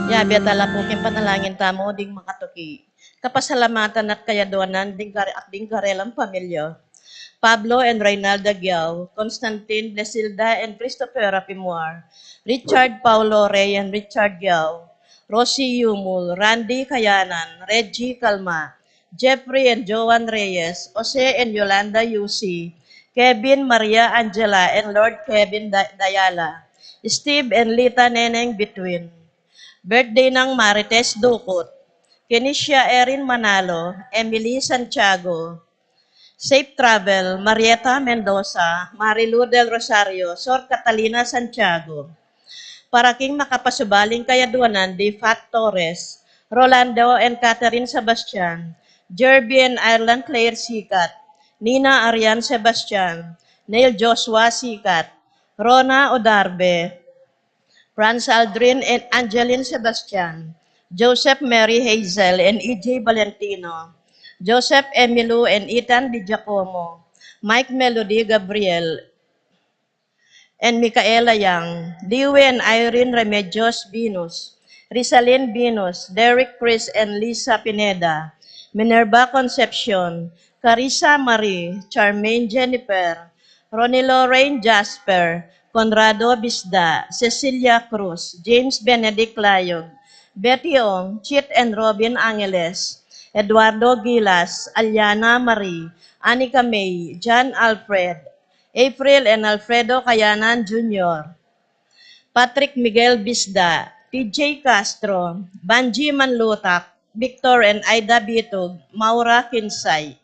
Yabi at alapukin panalangin tamo ding makatuki. Kapasalamatan at kayaduanan ding karelang pamilya. Pablo and Reynalda Giao, Constantine Blesilda and Christopher Pimwar, Richard Paulo Rey and Richard Giao, Rosie Yumul, Randy Kayanan, Reggie Calma, Jeffrey and Joan Reyes, Jose and Yolanda Yusi, Kevin Maria Angela and Lord Kevin Dayala, Steve and Lita Neneng Between, birthday ng Marites Ducot, Kenisha Erin Manalo, Emily Santiago, Safe Travel, Marieta Mendoza, Marilu del Rosario, Sor Catalina Santiago. Para king makapasubaling kayaduanan di Fat Torres, Rolando and Catherine Sebastian, Jerby and Ireland Claire Sikat, Nina Arian Sebastian, Neil Joshua Sikat, Rona Odarbe, Franz Aldrin and Angeline Sebastian, Joseph Mary Hazel and E.J. Valentino, Joseph Emilu and Ethan Di Giacomo, Mike Melody Gabriel and Micaela Yang, Dewey and Irene Remedios Venus, Rizalyn Venus, Derek Chris and Lisa Pineda, Minerva Concepcion, Carissa Marie, Charmaine Jennifer, Ronnie Lorraine Jasper, Conrado Bisda, Cecilia Cruz, James Benedict Layog, Betty Ong, Chit and Robin Angeles, Eduardo Gilas, Aliana Marie, Anika May, John Alfred, April and Alfredo Cayanan Jr., Patrick Miguel Bisda, TJ Castro, Banji Manlutak, Victor and Aida Bitog, Maura Kinsay.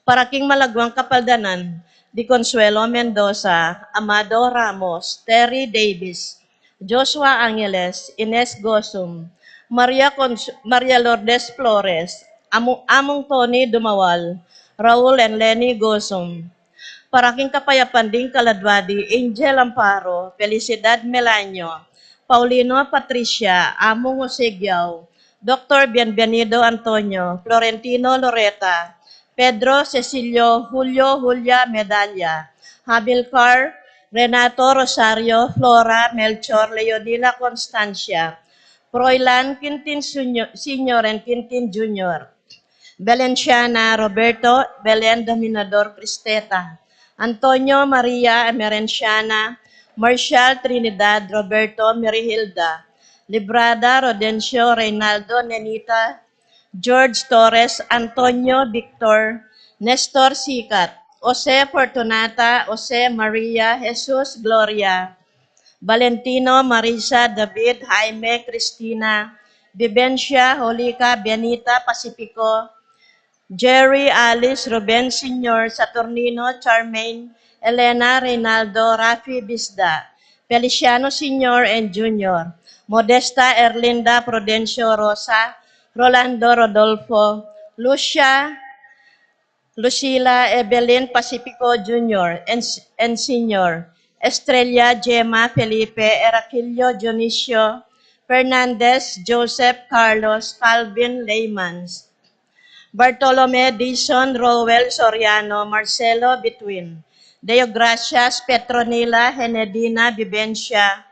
Para king malagwang kapaldanan, Di Consuelo Mendoza, Amado Ramos, Terry Davis, Joshua Angeles, Ines Gosum, Maria Lourdes Flores, Among Tony Dumawal, Raul and Lenny Gosum, Paraking Kapayapan din Kaladwadi, Angel Amparo, Felicidad Melanio, Paulino Patricia, Among Osegiao, Dr. Bienvenido Antonio, Florentino Loreta, Pedro Cecilio, Julio Julia Medalla, Habilcar, Renato Rosario, Flora Melchor, Leonila Constancia, Froilan Quintin Senior and Quintin Junior, Valenciana Roberto Belen Dominador Cristeta, Antonio Maria Emerenciana, Marcial Trinidad Roberto Merihilda, Librada Rodencio Reynaldo Nenita, George Torres Antonio Victor, Nestor Sikat, Jose Fortunata, Jose Maria Jesus Gloria, Valentino Marisa David Jaime Cristina, Vivencia Holika Benita Pacifico, Jerry Alice Ruben Sr., Saturnino Charmaine, Elena Reynaldo Rafi Bisda, Feliciano Sr. and Jr., Modesta Erlinda Prudencio Rosa, Rolando Rodolfo, Lucila Evelyn Pacifico Jr. and Sr., Estrella Gemma Felipe Eraquilio Dionisio, Fernandez Joseph Carlos Calvin Leymans, Bartolome Dizon Rowell Soriano Marcelo Between, Deogracias Petronila Henedina Vivencia,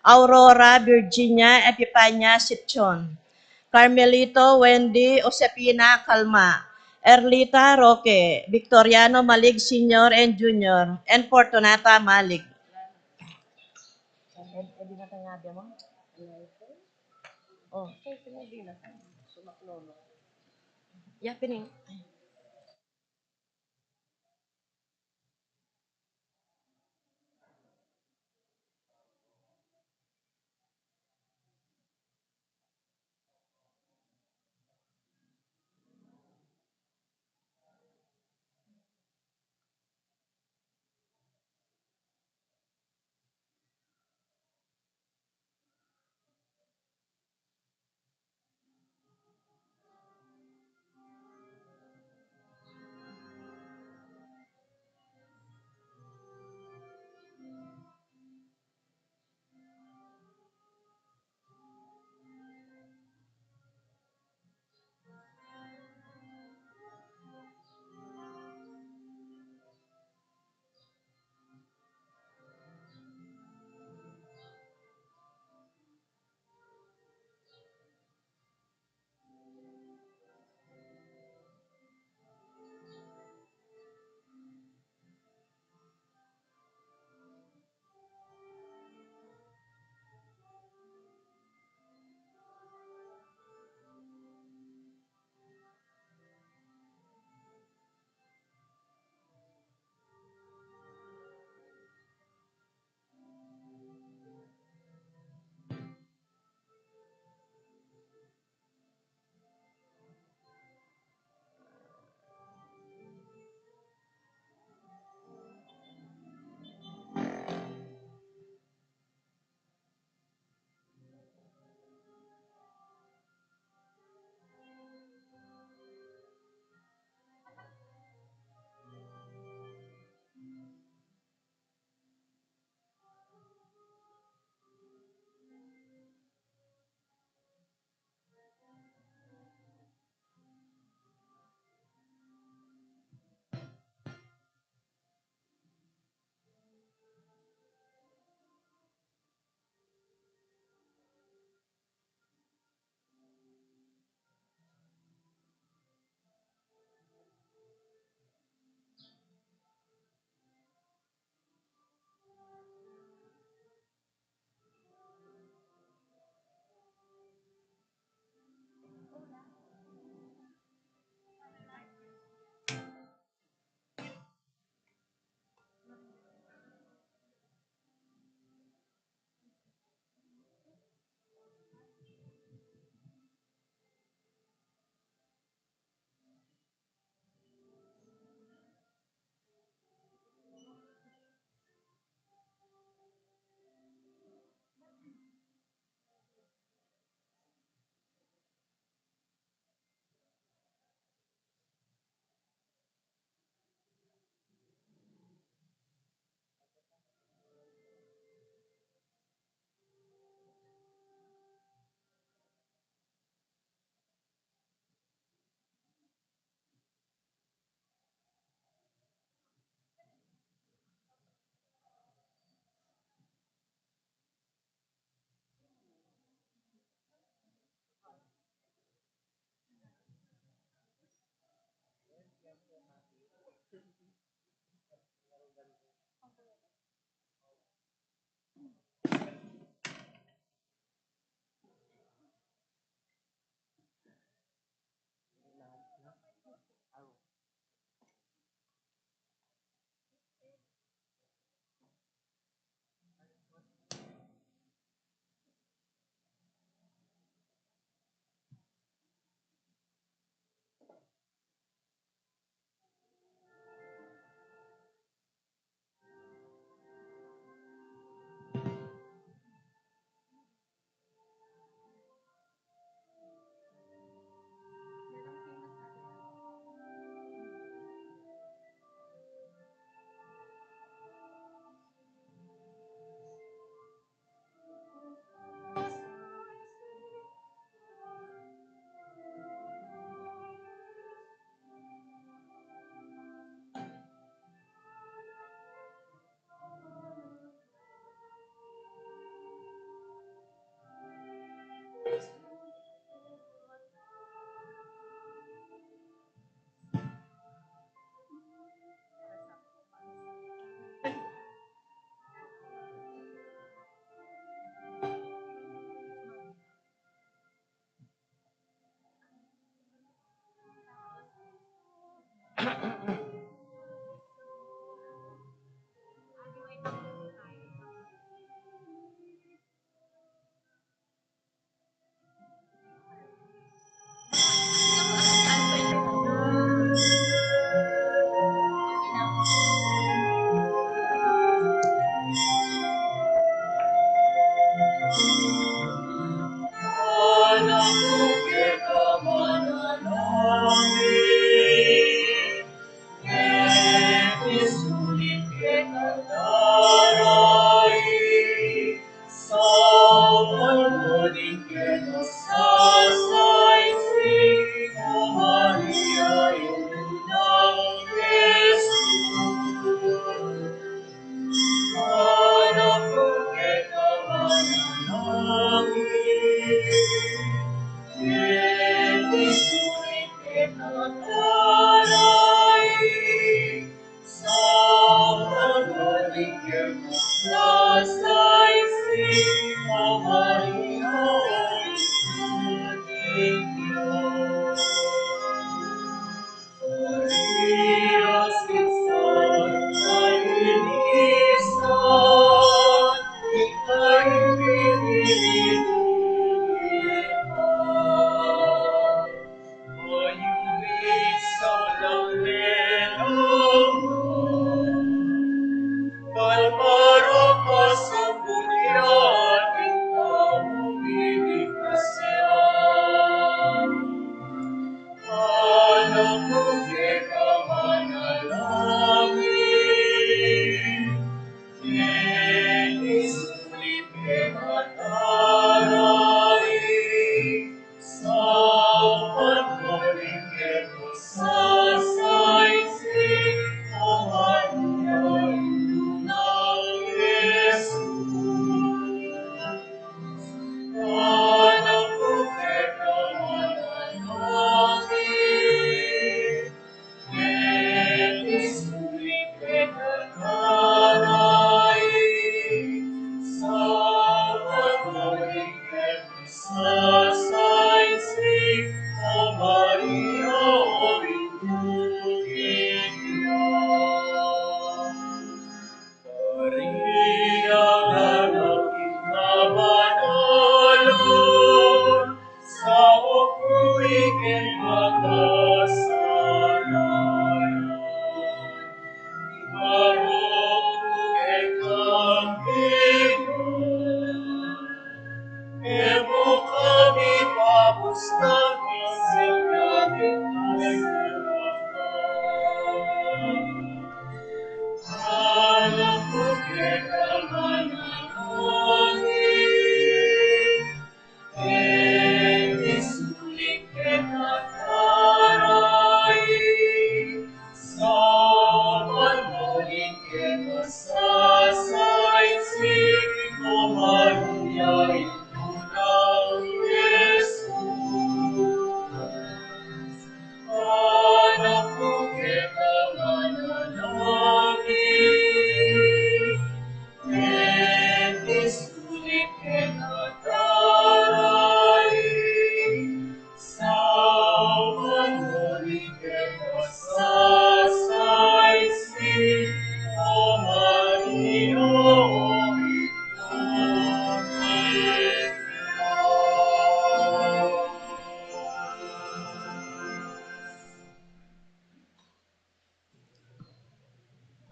Aurora Virginia Epipania Sitchon, Carmelito Wendy Osepina Calma, Erlita Roque, Victoriano Malig Sr. and Jr., and Fortunata Malig. Oh, ya pining.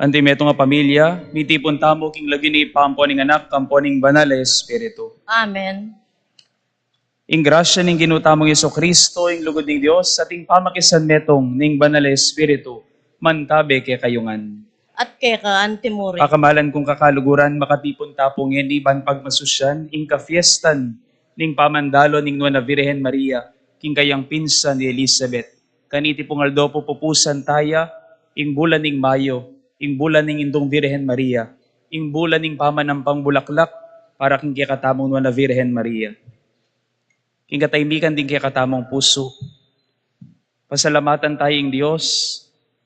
Andi meto nga pamilya, miti puntamo king lagi ni pamponing anak, kamponing banal na Espiritu. Amen. Ing grasya ning ginutamong Yeso Kristo, ing lugod ning Dios, ating pamakisan metong ning banal na Espiritu, mantabe kay kayungan. At kay ka, Antimuri. Pakamalan kong kakaluguran, makatipon tapong iban pagmasusyan, ing kafiestan, ning pamandalo ning Nuana Virgen Maria, king kayang pinsan ni Elizabeth. Kaniti pong aldopo pupusan taya, ing bulan ning Mayo, ing bulan ning Indong Virgen Maria, ing bulan ning pamanampang bulaklak, para king kikatamong Nuana Virgen Maria. King kataymikan din kikatamong puso. Pasalamatan tayong Diyos,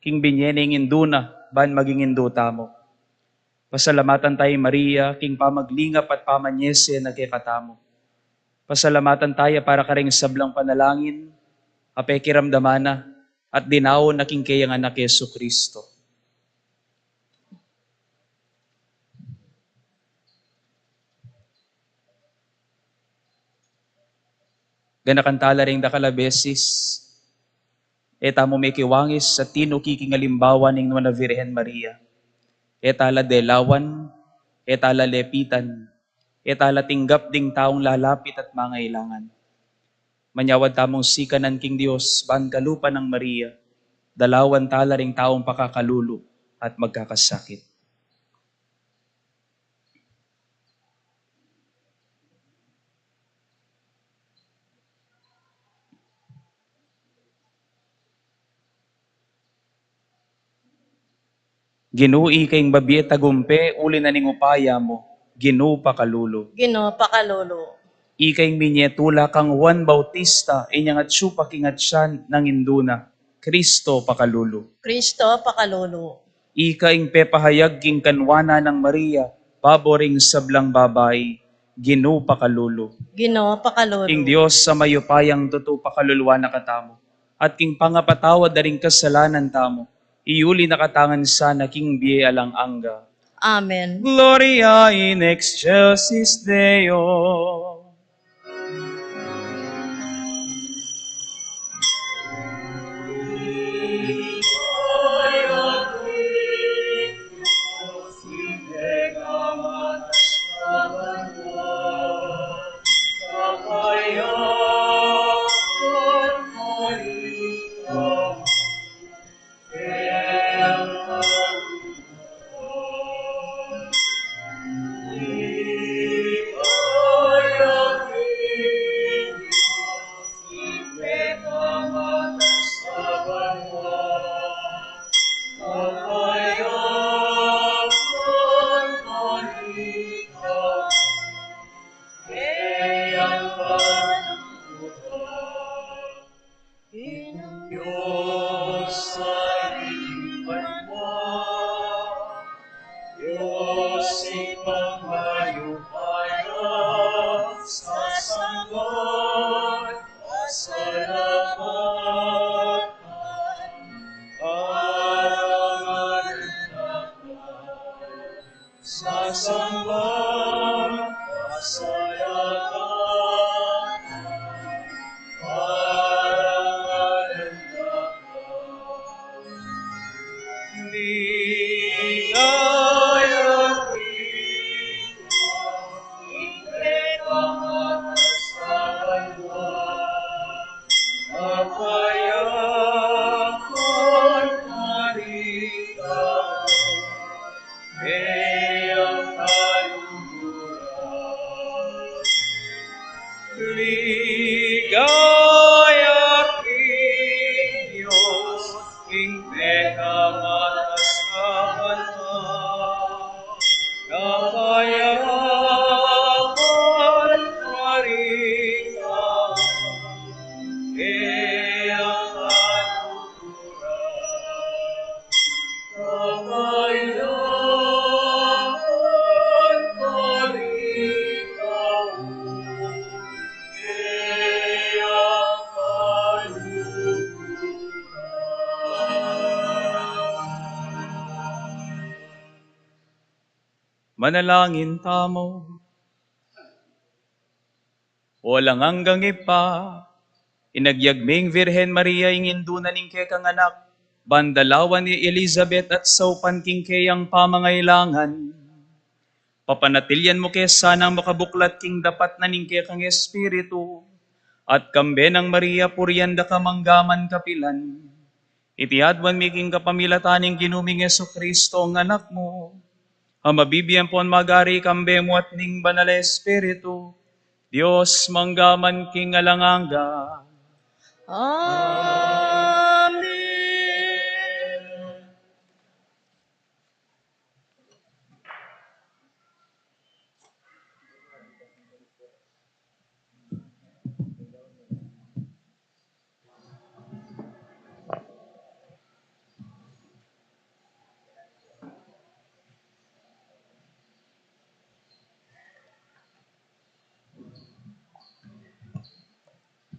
king binyening induna, ban maging induta mo. Pasalamatan tayo Maria, king pamaglingap at pamanyese na kikatamo. Pasalamatan tayo para karing sablang panalangin, apekiramdamana, at dinawon na king kayang anak Yesu Kristo. Ganakantala ring dakalabesis, eta mo may kiwangis sa tino kikingalimbawa ning Nuana Virgen Maria. Etala delawan, etala lepitan, etala tinggap ding taong lalapit at mangailangan. Manyawad tamong sikanan king Dios, ban kalupa ng Maria, dalawan tala ring taong pakakalulu at magkakasakit. Ginui kayong babiet tagumpe, uli na ning upaya mo. Ginoo Pakalulo. Ginoo Pakalolo. Ikay minyetula kang Juan Bautista, inyang at siya pakingat siya ng induna. Kristo Pakalulo. Kristo Pakalolo. Ikaing pepahayag king kanwana ng Maria, paboring sablang babay, Ginoo Pakalulo. Ginoo Pakalolo. King Diyos sa mayupayang tuto pakalulwa na katamo, at king pangapatawad na ring kasalanan tamo, iuli na katangan sana king biye alang angga. Amen. Gloria in excelsis Deo. Manalangin tamo. Walang hanggang ipa, inagyagming Virhen Maria inginduna ning kekang anak, bandalawan ni Elizabeth at saupan king kayang pamangailangan. Papanatilyan mo kaya sanang makabuklat king dapat na ning kekang espiritu, at kambe ng Maria puryanda ka manggaman kapilan. Itiadwan mi king kapamilataning ginuming Yesu Kristo ang anak mo, mabibigyan po ang magari kambe mo at ning banal espiritu, Diyos manggaman king alanganga. Amen.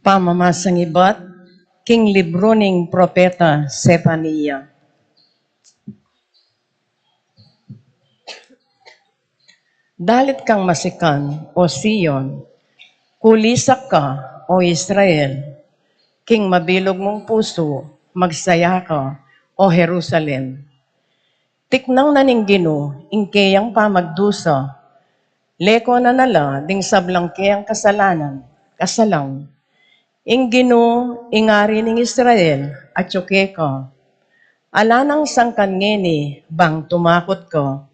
Pamamasang ibat, king libro ning propeta Sepania. Dalit kang masikan, o Sion, kulisak ka, o Israel, king mabilog mong puso, magsaya ka, o Jerusalem. Tiknang naning Gino, ingkeyang pamagdusa, leko na nala, ding sablang keyang kasalanan, kasalang, ing Gino, ingari ning Israel, at yoke ka. Alanang sangkan ngeni, bang tumakot ka.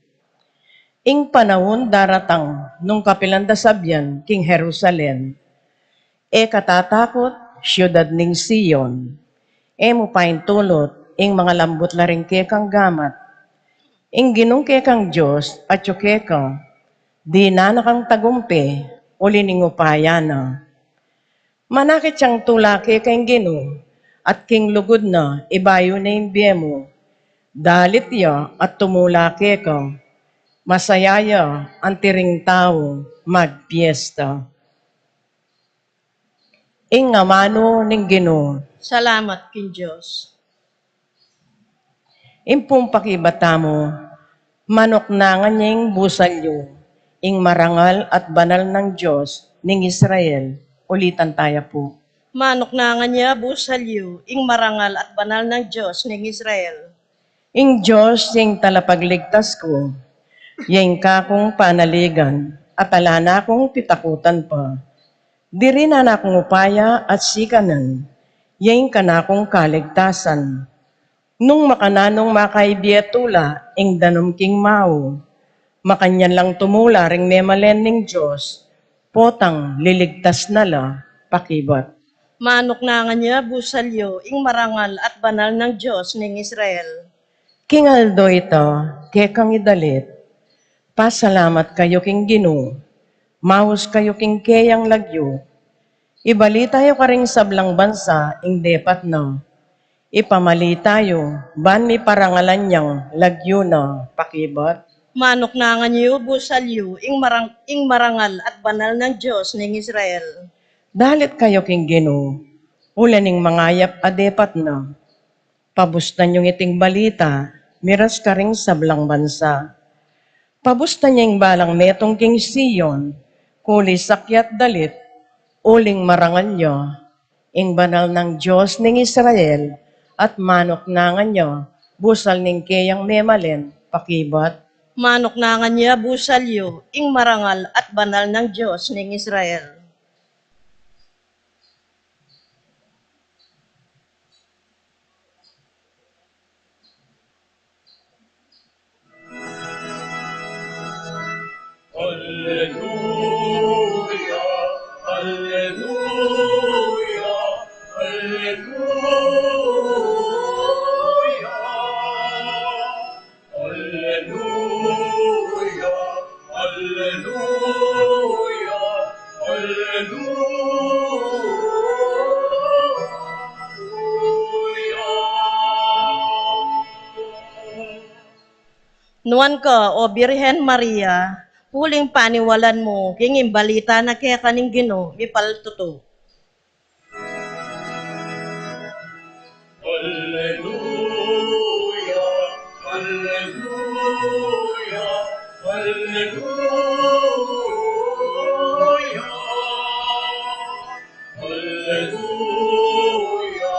Ing panahon daratang, nung kapilanda sabyan, king Jerusalem. E katatakot, siyudad ning Sion. E mupain tulot, ing mga lambot laring kekang gamat. Ing ginong kekang Diyos, at yoke ka. Di na nakang tagumpe, uli ning upayana. Manakit siyang tulaki kay Gino, at king lugod na, ibayo na imbiye mo. Dalit ya at tumulaki ka, masayaya ang tiring tao, magpiesta. Ingamano ning Gino, Salamat kin Diyos. impong pakibata mo, manok na nga niyang busalyo, ing marangal at banal ng Diyos ning Israel. Ulitan tayo po. Manok na nga niya busalyo, ing marangal at banal ng Diyos ng Israel. Ing Diyos yung talapagligtas ko, yung kakong panaligan, at ala na akong titakutan pa. Diri na akong upaya at sikanan, yung kanakong kaligtasan. Nung makananong makaibiyatula, ing danom king mao, makanyan lang tumula ring memalen ning Diyos, potang liligtas na la, pakibat. Manok na nga niya busalyo, ing marangal at banal ng Diyos ng Israel. King Aldo ito, kekang idalit, pasalamat kayo king Gino, mahus kayo king keyang lagyo, ibali tayo karing sablang bansa, ing depat na, ipamali tayo, ban mi parangalan niyang lagyo na, pakibat. Manok na nga niyo busalyo, ing marangal at banal ng Diyos ng Israel. Dalit kayo king Gino, ulaning mangayap adepat na, pabustan yung iting balita, miras karing sablang bansa. Pabustan niyang balang metong king Siyon, kuli sakyat dalit, uling marangal niyo, ing banal ng Diyos ning Israel, at manok na nga niyo, busal ning keyang memalen, pakibat. Manok na nga niya busalyo, ing marangal at banal ng Diyos ng Israel. Alleluia, alleluia, alleluia. Alleluia, alleluia, alleluia. Nuan ka, o Birhen Maria, puling paniwalan mo, king imbalita na kaya kaning Gino, mipaltuto. Alleluia, alleluia, alleluia. Alleluia,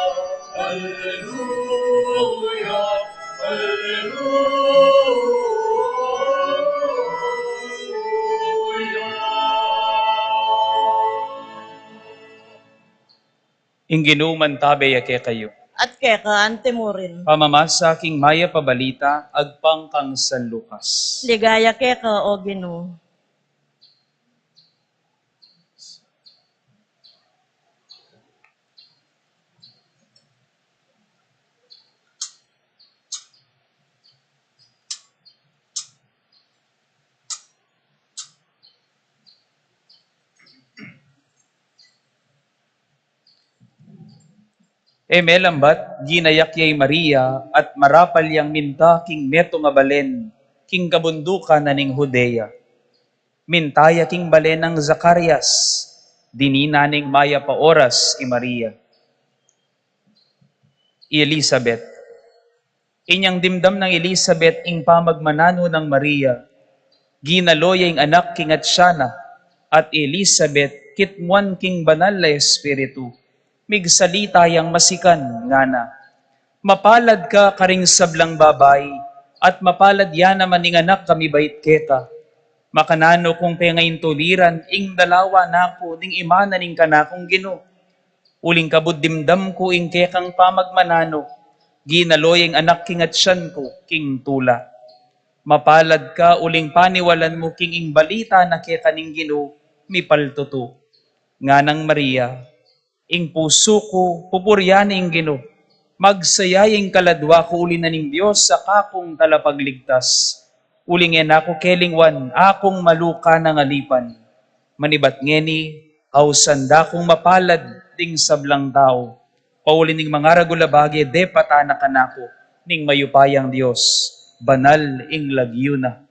alleluia, alleluia. Ingginuman tabe yake kayo. At kaya ka ante mo rin. Pamamasa king maya pabalita, agpang kang San Lucas. Ligaya kaya ka, o Gino. Melambat, ginayak yay Maria, at marapal yang minta king meto nga balen, king kabunduka na ning Judea. Mintaya king balen ng Zacarias, dinina ning maya pa oras i Maria. I Elizabeth. Inyang dimdam ng Elizabeth ing pamagmanano ng Maria, ginaloya ing anak king Atsyana, at Elizabeth kitmuan king banal na espiritu. Migsalita yang masikan nga na. Mapalad ka karing sablang babay, at mapalad yan naman ning anak kami bait keta. Makanano kung pengayin tuliran, ing dalawa na ko ning imana ning kanakong Gino. Uling kabuddimdam ko ing kekang pamagmanano, ginaloyeng anak king Atsyan ko, king tula. Mapalad ka uling paniwalan mo king ing balita na keka ning Gino, mipaltuto. Nga ng Maria, ing puso ko, pupuryan ing Gino, magsayaying kaladwa ko uli na ning Diyos sa kakong talapagligtas. Ulingen ako kelingwan, akong maluka na ngalipan. Manibat ngeni, sanda kong mapalad, ding sablang tao. Paulin ning mga ragulabagi, de patana kanako, ning mayupayang Diyos, banal ing lagyo na.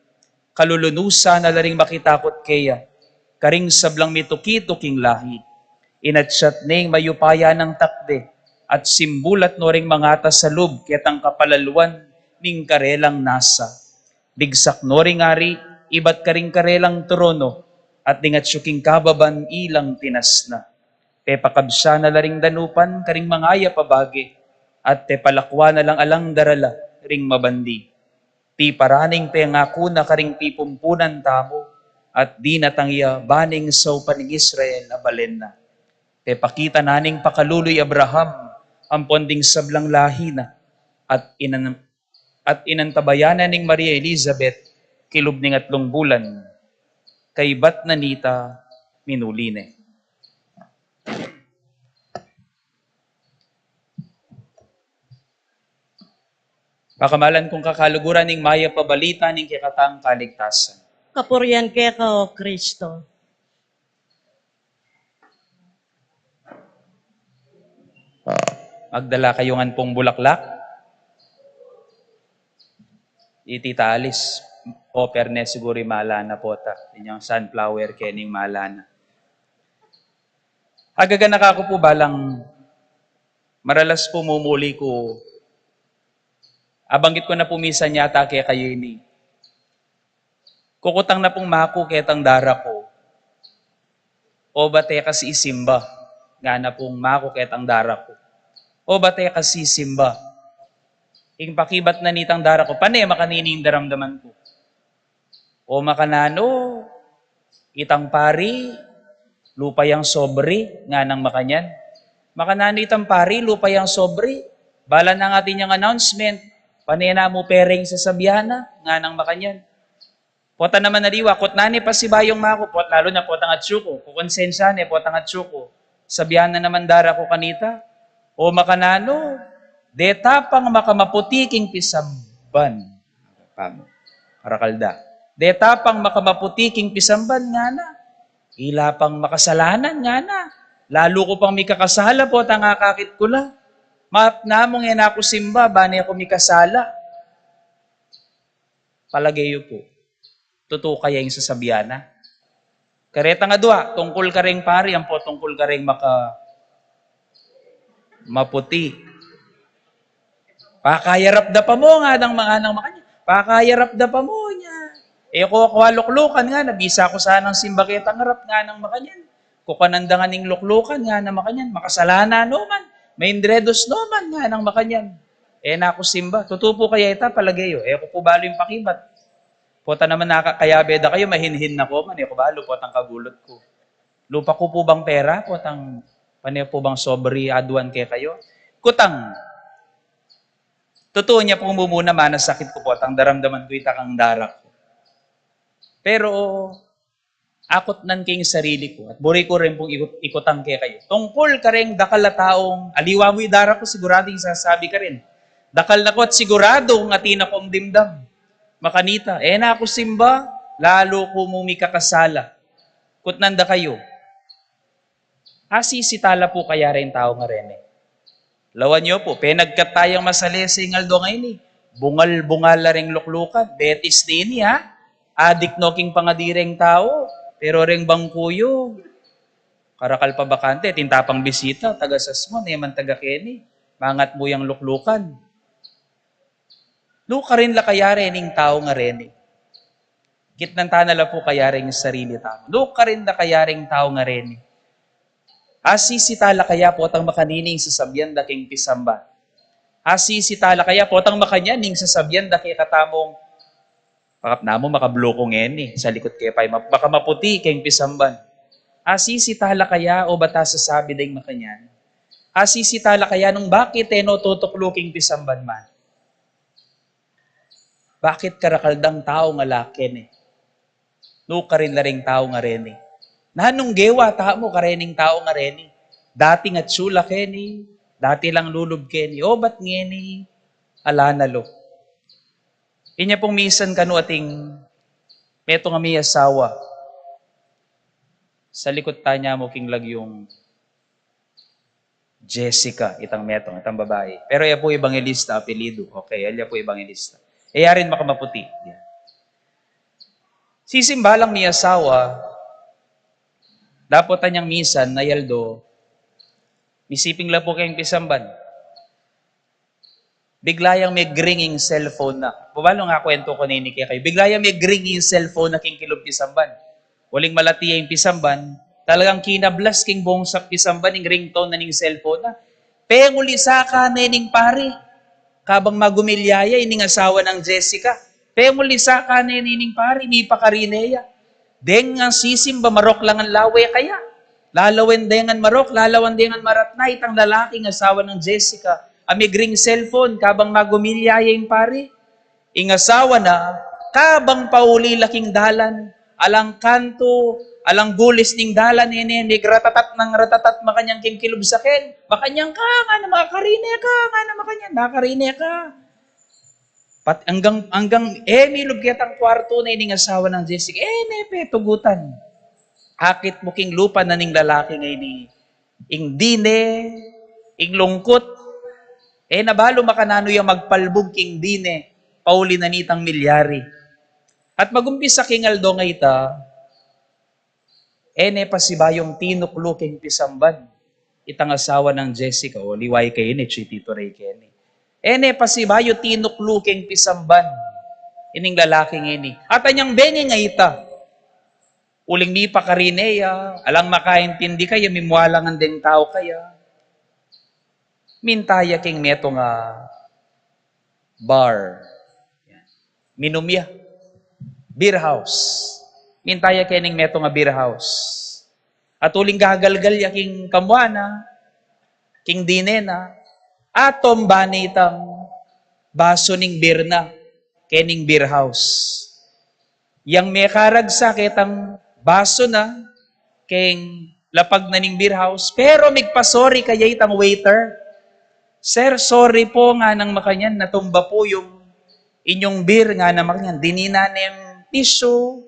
Kalulunusa na laring makitakot kaya, karing sablang mituki-tuking lahi. Inatsyat ning mayupaya ng takde, at simbulat no ring mangata sa loob, ketang kapalalwan ning karelang nasa. Bigsak no ring ari, ibat karing karelang trono, at dingat syuking kababan ilang tinas na. Pepakabsya na laring danupan, karing mangaya pabagi, at te palakwa na lang alang darala, ring mabandi. Ti paraning pengako na karing pipumpunan tamo, at di natangya baning sa paning Israel abalen na. Te pakita naning pakaluloy Abraham, ang ponding sablang lahi na, at inantabayanan ning Maria Elizabeth, kilub ning 3 bulan, kay bat nanita minuline. Pakamalan kong kakaluguran ning maya pabalita ning kikatang kaligtasan. Kapurian kay ka, O Kristo. Magdala kayo ngan pong bulaklak. Itita Alice, operne siguro malana po ta. Inyong sunflower kening malana. Agaga nakako po balang maralas po mumuli ko. Abanggit ko na pumisan yata kaya kayo ini. Kukutang na pong mako ketang dara ko. O bate kasi isimba. Nga na pong mako ketang dara ko. O bate kasi simba. Ing pakibat na nitang dara ko. Pane makanining daramdaman ko. O makanano, itang pari, lupayang sobri, nga nang makanyan. Makanano itang pari, lupayang sobri. Bala na nga ating yung announcement. Panena mo pering sa Sabiana, nga nang makanyan. Pota naman naliwa, kutnani pa si bayong mako, pot lalo na potang atsuko. Kukonsensane, potang atsuko. Sabiana naman dara ko kanita. O makanano, deta pang makamaputiking pisamban. Karakalda. Deta pang makamaputiking pisamban nga na. Ila pang makasalanan nga na. Lalo ko pang may kakasala po, tangakakit ko la. Map namong yan ako simba, bani ako may kasala. Palagayo po. Totoo kaya yung sasabiana. Kareta nga dua, tungkol ka rin pari, ang po tungkol ka rin maputi. Pakayarap da pa mo nga ng mga nang makanya. Pakayarap da pa mo niya. Ko luklukan nga, nabisa ko sanang simbaketang harap nga ng makanyan. Kukanandangan ning luklukan nga ng makanyan. Makasalana no man. May indredos no man nga ng makanyan. Na ako simba. Tutupo kaya ita palagayo. Ko po balo yung pakibat. Pota naman nakakayabeda kayo, mahinhin na ko. Ko balo, potang kabulot ko. Lupa ko po bang pera? Potang, po bang sobri aduan kaya kayo? Kutang. Totoo niya po mumuna, manasakit ko po. At ang daramdaman ko itakang darak ko. Pero, akot nan king sarili ko. At buri ko rin pong ikotang kaya kayo. Tungkol ka rin dakal na taong, aliwa mo darak ko, siguradong sasabi ka rin. Dakal na ko at sigurado kung atina kong dimdam. Makanita, na ako simba, lalo ko mumikakasala. Kutnanda kayo. Asisitala po kaya rin tao nga rin. Lawan nyo po, penagkat tayang masalesi ngaldo ngayon eh. Bungal-bungal la ring luklukan. Betis din ha. Adik no king pangadireng tao. Pero ring bangkuyo. Karakal pa bakante, tintapang bisita, taga-sasmon, man taga-keni. Mangat mo yung luklukan. Luka rin la kaya rin yung tao nga rin. Kitnan tanala po kaya rin yung sarili tao. Luka rin la kaya rin yung tao nga rin. Asisitala kaya po tang makanining sasabyan da king pisamba. Asisitala kaya po tang makanyaning sasabyan da kay katamong pakap na mo makablokong sa likod kaya pa'y baka maputi kayong pisamban. Asisitala kaya o bata sasabi ding makanyan? Asisitala kaya nung bakit no tutukluking pisamban man? Bakit karakaldang tao nga lakin Luka rin laring tao nga rin Nanong gewa taha mo karening tao nga rin Dati nga tsula keni, dati lang lulub keni, o ba't ngeni, alanalo. Inya pong misan kanu ating meto nga may asawa. Sa likod tanya mo king lagyong Jessica, itang metong, itang babae. Pero iya po ebangelista, apelido. Okay, iya po ebangelista. Iya rin makamaputi. Yan. Sisimbalang may asawa, dapat tanyang misan na yaldo, misiping lang po kayong pisamban. Biglayang may gringing cellphone na. Pabalo nga kwento ko nini kaya kayo. Biglayang may gringing cellphone na king kilog pisamban. Waling malatiya yung pisamban. Talagang kinablas king buong sak pisamban yung ringtone na ning cellphone na. Penguli sa ka nening pare. Kabang magumilyaya ining asawa ng Jessica. Penguli sa ka nening pare. Mi pakarineya. Deng ang sisimba marok lang ang lawe kaya. Lalawen dengan marok, lalawan dengan maratna. Itang lalaking asawa ng Jessica. Amigring cellphone, kabang magumilyaya yung pare. Ingasawa na, kabang pauli laking dalan, alang kanto, alang gulis ning dalan, ninig, ratatat ng ratatat, makanyang kimkilub sa ken, makanyang ka, nga na makarine ka, nga na makarine ka. Pat, hanggang, milog kitang kwarto na ining asawa ng Jessica, nepe, tugutan. Akit mo king lupa na ning lalaki ngay ni, ing dine, ing lungkot, nabalo makanano yung magpalbog king dine, pauli na nitang milyari. At magumpisa king aldo nga ita, pasibayong tinuklo king pisamban, itang asawa ng Jessica, o liway kayo ni Tito Ray Kenny. Pasibayo tinuklo king pisamban, ining lalaking ini. At anyang bengi nga ita, uling mi pakarineya, alang makaintindi kaya, mimwalang ang deng tao kaya, mintaya king meto nga bar. Minumya. Beer house. Mintaya kining meto nga beer house. At uling gagalgal ya king kamwana, king dinena, atom banitang baso ning beer na, kining beer house. Yang may karagsak itang baso na, king lapag na ning beer house, pero migpasori kaya itang waiter. Sir, sorry po nga nang makanyan, natumba po yung inyong beer nga na makanyan, dininanem tissue.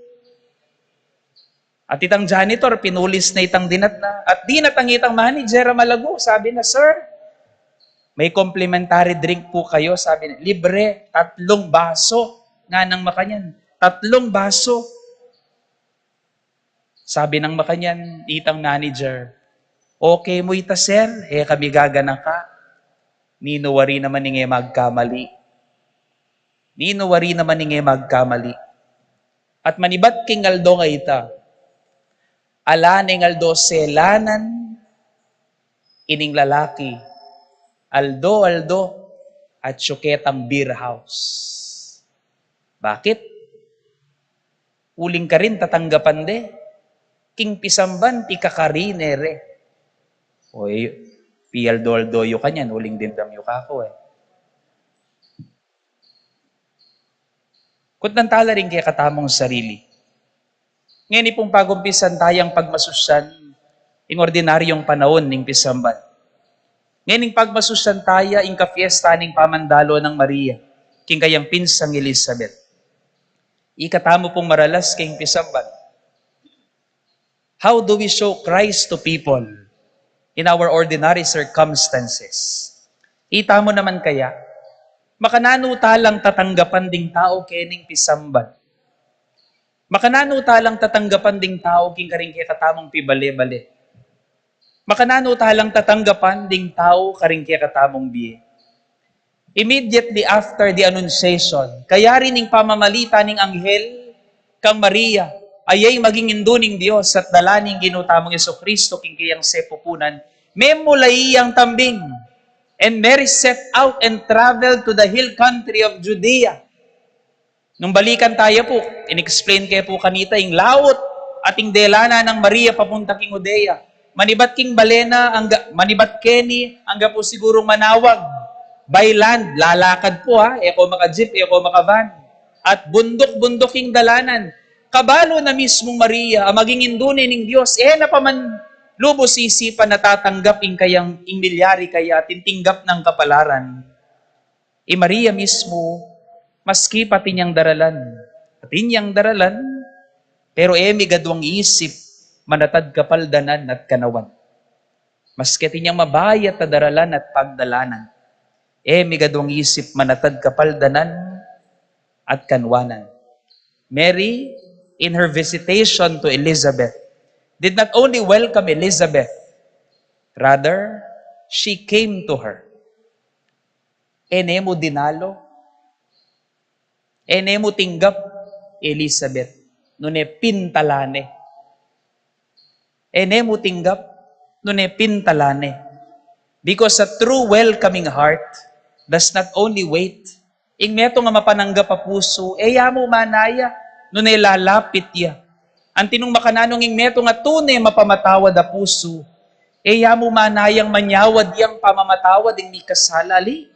At itang janitor, pinulis na itang dinat na. At dinat ang itang manager, malago. Sabi na, sir, may complimentary drink po kayo. Sabi na, libre, 3 baso nga nang makanyan. 3 baso. Sabi ng makanyan, itang manager, okay mo ita, sir, kami gagana ka. Ninuwari naman ninge magkamali. Ninuwari naman ninge magkamali. At manibat king aldo nga ita, ala ning aldo selanan, ining lalaki, aldo, at syuketang beer house. Bakit? Uling ka rin tatanggapan de, king pisamban, ti kakarinere. Oy, pialdol-doyo ka niyan, uling dindam yung kako Kut nantala rin kaya katamong sarili. Ngayon pong pagumpisan tayang pagmasusyan, ing ordinaryong panahon ning pisamban. Ngayon pagmasusyan taya, ing kafiesta ning pamandalo ng Maria, king kayang pinsang Elizabeth. Ikatamo pong maralas king pisamban. How do we show Christ to people in our ordinary circumstances? Ita mo naman kaya, makananutalang tatanggapan ding tao kening pisamban. Makananutalang tatanggapan ding tao king karing kaya katamong pibale-bale. Makananutalang tatanggapan ding tao karing kaya katamong biye. Immediately after the Annunciation, kaya rin ning pamamalita ning anghel kang Maria, ayay maging induning Diyos at dalaning ginutamong Jesucristo king kayang sepupunan, memulay ang tambing. And Mary set out and traveled to the hill country of Judea. Nung balikan tayo po, in-explain kayo po kanita, yung laot ating delana ng Maria papunta king Judea. Manibat king balena, manibat keni, hangga po sigurong manawag. By land, lalakad po eko maka-jeep, eko maka-van. At bundok-bundok king dalanan. Kabalo na mismong Maria, maging indunin ng Diyos, na paman lubos isipan na tatanggap ing kayang imilyari kaya tintinggap ng kapalaran. Maria mismo, Maski pati niyang daralan, pero emi gadwang isip, manatad kapaldanan at kanawan. Maski niyang mabayat na daralan at pagdalanan, emi gadwang isip, manatad kapaldanan at kanwanan. Mary, in her visitation to Elizabeth, did not only welcome Elizabeth, rather, she came to her. Enemo dinalo, enemo tinggap Elizabeth, nune pintalane. Enemo tinggap, nune pintalane. Because a true welcoming heart does not only wait, ing meto nga mapananggap a puso, yamo manaya, nune lalapit ya. Antinong makananong ing meto nga tunay mapamatawad a puso, yamo manayang manyawad yang pamamatawad ing mi kasalali.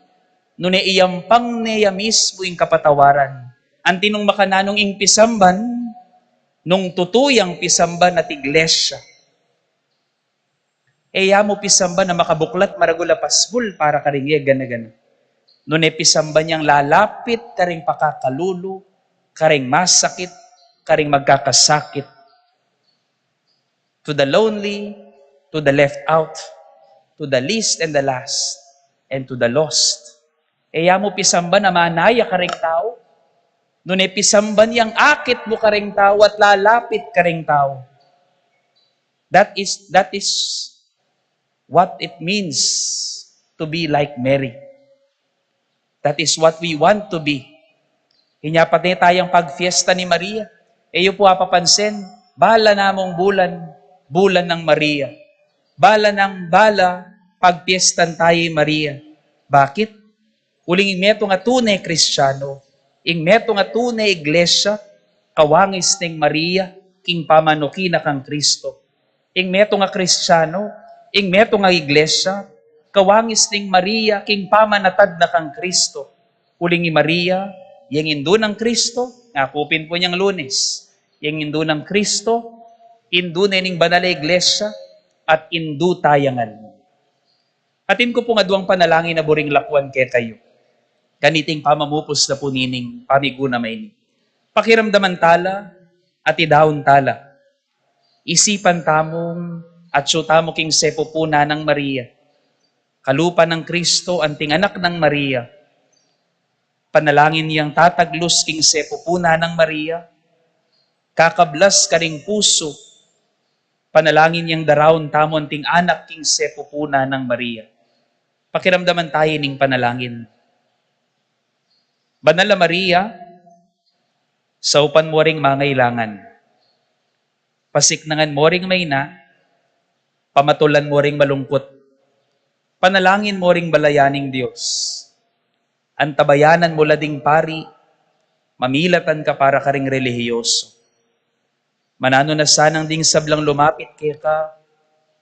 Nune iyampang niya mismo ing kapatawaran. Antinong makananong ing pisamban, nung tutuyang pisamban at iglesia. Yamo pisamban na makabuklat maragula pasbul para karing gana-gana. Nune pisamban niyang lalapit, karing pakakalulu, karing masakit, karing magkakasakit. To the lonely, to the left out, to the least and the last, and to the lost. Yamo pisamban na manaya karing tao. Nune pisamban yang akit mo karing tao at lalapit karing tao. That is what it means to be like Mary. That is what we want to be. Hinyapat niya tayong pagfiesta ni Maria. Iyo po apapansin, bala namong bulan ng Maria. Bala pagpiestan tayo Maria. Bakit? Uling meto nga tunay Kristiyano, ing meto nga tunay iglesia, kawangis ning Maria, king pamanuki na kang Kristo. Ing meto nga Kristiyano, ing meto nga iglesia, kawangis ning Maria, king pamanatad na kang Kristo. Uling ni Maria, yang indo ng Kristo, nakupin po niyang Lunes, yang indo ng Kristo, indo na ning banal na iglesia, at indo tayangan. Atin ko po nga duwang panalangin na buring lakwan kaya kayo. Ganiting pamamupos na po nining pamiguna may ni. Pakiramdaman tala at idahon tala. Isipan tamong at tamo king sepo po na ng Maria. Kalupa ng Kristo, anting anak ng Maria. Panalangin niyang tataglos king sepo po na ng Maria. Kakablas karing puso. Panalangin niyang darawon tamo anting anak king sepo po na ng Maria. Pakiramdaman tayo ning panalangin. Banal na Maria, sa upan mo ring mangailangan. Pasiknangan mo ring may na, pamatulan mo ring malungkot. Panalangin mo ring balayaning Diyos. Antabayanan mo lading pari, mamilatan ka para ka ring relihiyoso. Manano na sanang ding sablang lumapit kaya ka,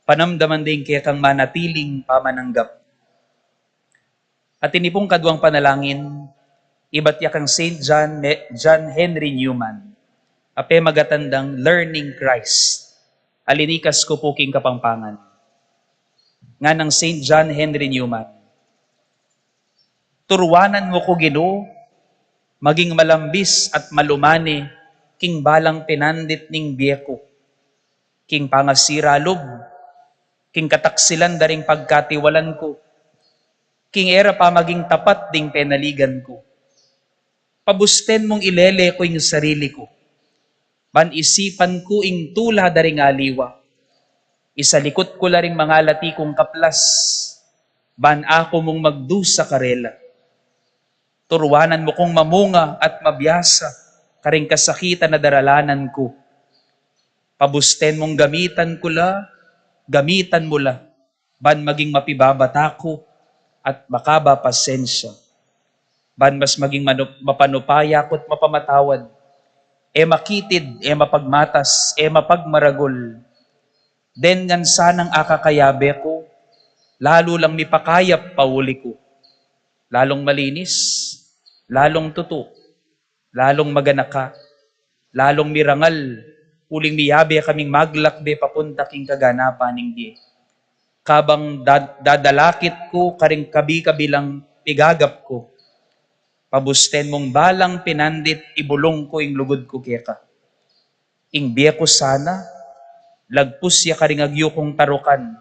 panamdaman ding kaya kang manatiling pamananggap. At inipong kadwang panalangin, iba't yakang St. John Henry Newman, ape magatandang Learning Christ, alinikas ko po king kapampangan. Nga ng St. John Henry Newman, turuanan mo ko Ginoo, maging malambis at malumani, king balang pinandit ning biyeko, king pangasiralog, king kataksilan daring pagkatiwalan ko, king era pa maging tapat ding penaligan ko. Pabusten mong ilele ko yung sarili ko. Ban isipan ko ing tula daring aliwa. Isalikot ko laring mga lati kong kaplas. Ban ako mong magdusa karela. Turuanan mo kong mamunga at mabiyasa, karing kasakitan na daralanan ko. Pabusten mong gamitan mo la, ban maging mapibabata ko at makaba pasensya. Ban mas maging mapanupaya ko't mapamatawad, makitid, mapagmatas, mapagmaragol. Den ngan sanang akakayabe ko, lalo lang mipakayap pauli ko. Lalong malinis, lalong tuto, lalong maganaka, lalong mirangal, uling miyabe kaming maglakbe papunta king kaganapan ning di. Kabang dadalakit ko, karing kabi-kabilang igagap ko, pabusten mong balang pinandit, ibulong ko ing lugod ko keka. Ing biya ko sana, lagpus ya karingagyo kong tarukan,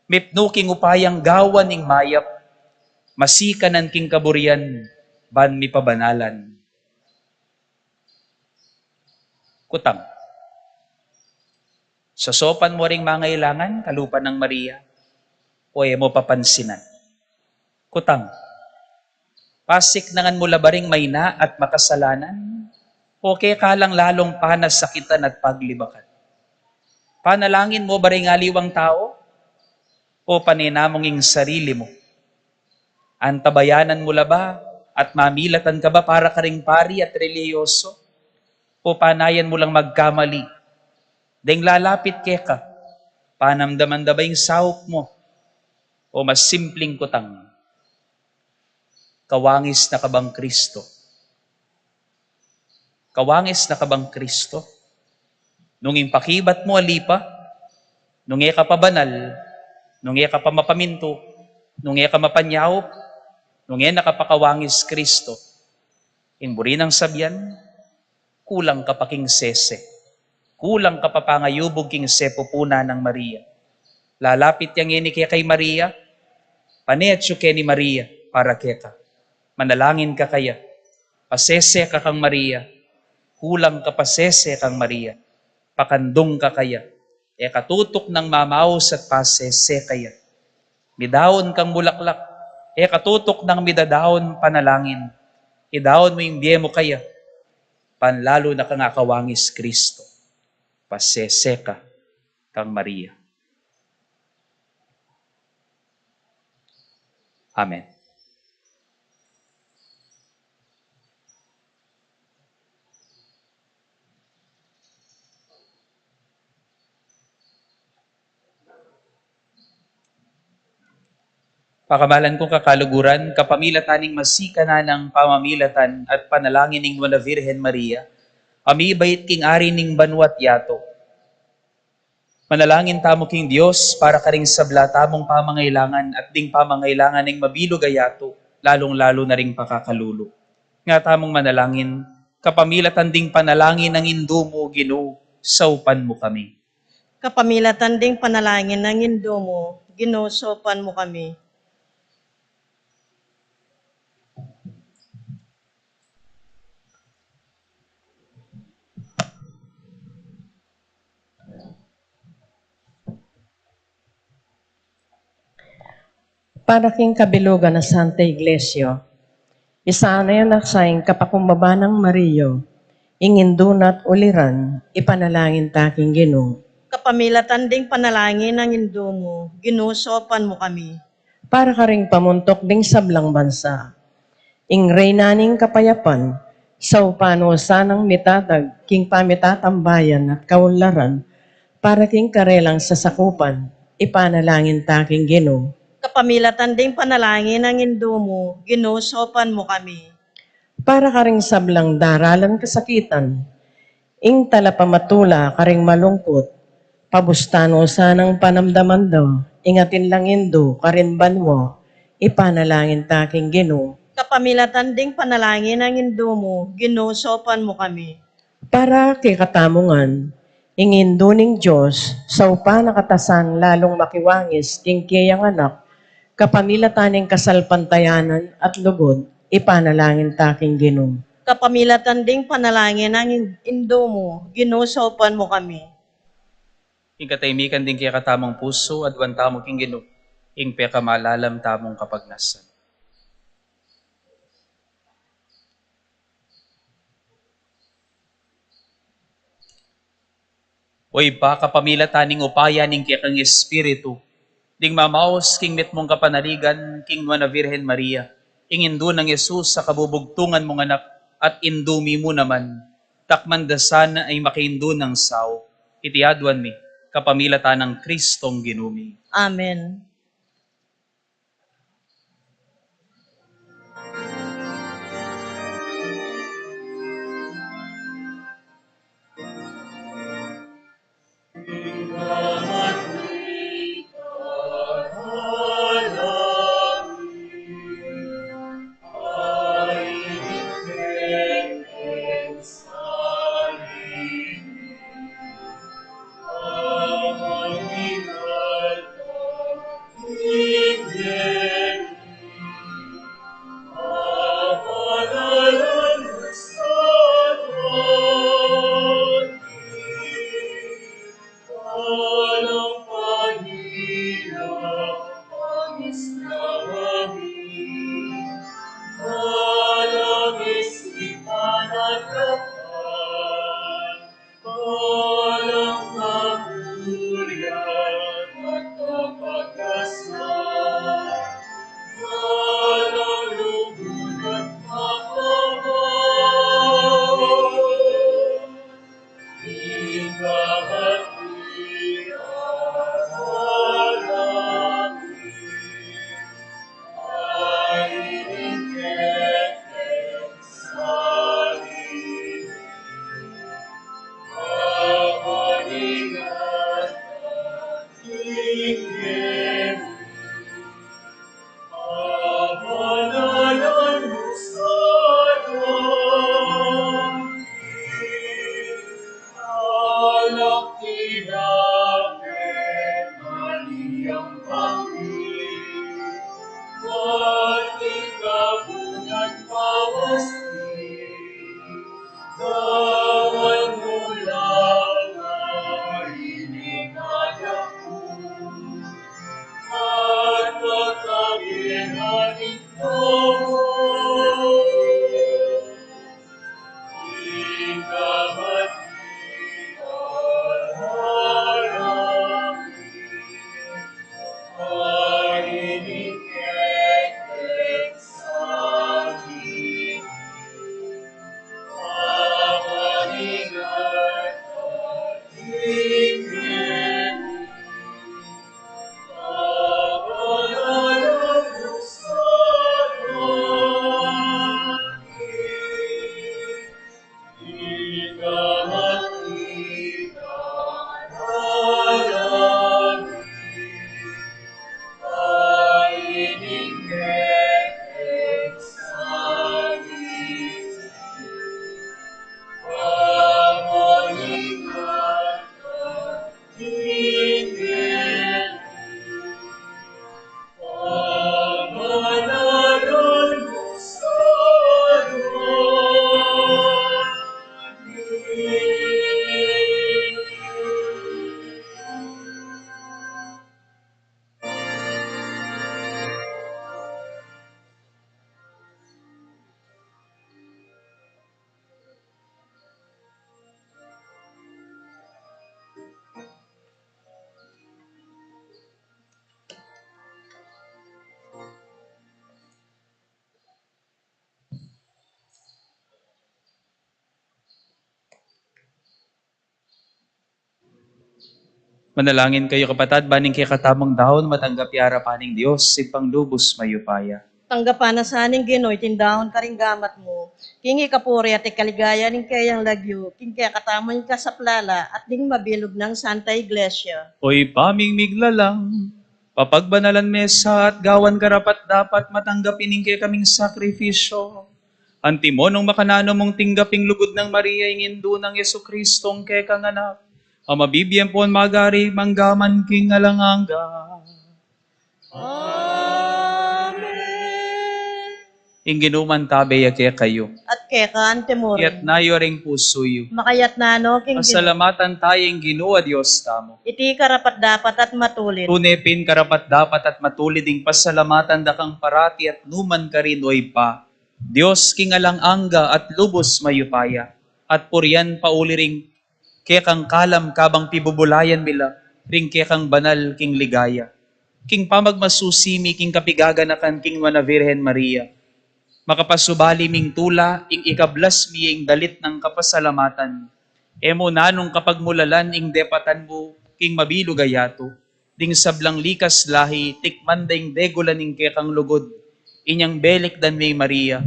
mipno king upayang gawan ing mayap, masikanan king kaburian, ban mi pabanalan. Kutang, sa sopan mo ring mangailangan, kalupan ng Maria, o mo papansinan. Kutang, pasik nangan mo labaring mayna at makasalanan, o kaya kalang lalong panas sakitan at paglibakan. Panalangin mo ba rin aliwang tao, o paninamong ing sarili mo? Antabayanan mo ba at mamilatan ka ba para ka ring pari at reliyoso? O panayan mo lang magkamali? Deng lalapit ka, panamdaman da ba yung sahop mo? O mas simpleng kutang, kawangis na kabang Kristo? Kawangis na kabang Kristo? Nung impakibat mo alipa, nung ka pa banal, nung ka pa mapaminto, nung ka mapanyawop, nung nakapakawangis Kristo, inburi ng sabyan, kulang ka pa king sese. Kulang ka pa pangayubog king sepupuna ng Maria. Lalapit yang ini kay Maria, panetso kay ni Maria para keka. Manalangin ka kaya, pasese ka kang Maria, kulang ka pasese kang Maria, pakandong ka kaya, katutok ng mamaos at pasese kaya. Midaon kang bulaklak, katutok ng midadaon panalangin, idaon mo yung biye mo kaya, panlalo na kang akawangis Kristo, pasese ka kang Maria. Amen. Pakamalan kong kakaluguran, kapamilataning masika na ng pamamilatan at panalangin ng Nuana Virgen Maria, amibait king ari ning banwat yato. Manalangin tamo king Diyos para karing sabla tamong pamangailangan at ding pamangailangan ng mabilog ayato, lalong-lalo na ring pakakalulo. Nga tamong manalangin, kapamilatan ding panalangin ng Indo mo, Ginoo, saupan mo kami. Kapamilatan ding panalangin ng Indo mo, ginusopan mo kami. Para king kabilugan na Santa Iglesia, isaanayan na saing kapakumbaba ng Mariyo, ingindunat uliran, ipanalangin taking Ginoo. Kapamilatan ding panalangin ng Indo mo, ginusopan mo kami. Para ka ring pamuntok ding sablang bansa, ing reynaning kapayapan, sa upano sanang mitatag, king pamitatambayan at kaunlaran, para king karelang sasakupan, ipanalangin taking Ginoo. Kapamilatan ding panalangin ng Indo mo, ginusopan mo kami. Para ka ring sablang daralan kasakitan, ing talapamatula ka ring malungkot, pabustano sanang panamdaman daw, ingatin lang Indo, karin banwo, ipanalangin taking Ginoo. Kapamilatan ding panalangin ng Indo mo, ginusopan mo kami. Para kay katamungan, ingin duning Diyos, sa upa na katasan lalong makiwangis, king kiyang anak, kapamilataning kasalpantayanan at lugod, ipanalangin taking Ginoo. Kapamilatan ding panalangin ng Indo mo, ginusopan mo kami. Ing katahimikan din kaya katamong puso, adwan tamong king Ginoo, ing pekamalalam tamong kapagnasan. Oy pa kapamilataning upaya ning kaya kang Espiritu, ding mamaos king mit mong kapanaligan, king Nuana Virgen Maria, ing indo ng Yesus sa kabubugtungan mong anak, at indumi mo naman, takmandasan ay makiindo ng sao, itiadwan mi, kapamilatan ng Kristong ginumi. Amen. Manalangin kayo kapatad, baning kay katamang dahon, matanggap yara paning Diyos, sipang lubos mayupaya. Tanggapan na sa aning Ginoy, tindahon ka rin gamat mo. Kingi kapuri at ikaligaya ning kayang lagyo, king kaya kataman ka sa plala at ding mabilog ng Santa Iglesia. Oy paming miglalang, papagbanalan mesa at gawan karapat dapat matanggap ining kay kaming sakripisyo. Antimonong makanano mong tinggaping lugod ng Maria ingindu ng Yesu Kristong kay kanganak. Ang mabibiyang po magari manggaman king alanganga. Inginuman tabe kaya kayo. At kaya ka antemore. Iyat nayo ring pusoyo. Makayat na no, king Ginoy. Masalamatan tayong Ginoo Diyos tamo. Iti karapat dapat at matulit. Tunepin karapat dapat at matulid ding pasalamatan dakang parati at numan ka rin oy pa. Diyos king alang angga at lubos mayupaya. At purian pauli ring kaya kang kalam kabang pibubulayan mila ring kaya kang banal king ligaya. King pamagmasusimi king kapigaganakan king Wana Virgen Maria. Makapasubali ming tula, ing ikablas mi ing dalit ng kapasalamatan. Emo nanong kapag mulalan ing depatan mo, king mabilugayato, ding sablang likas lahi, tikman daing degulan ing kekang lugod, inyang belik dan may Maria,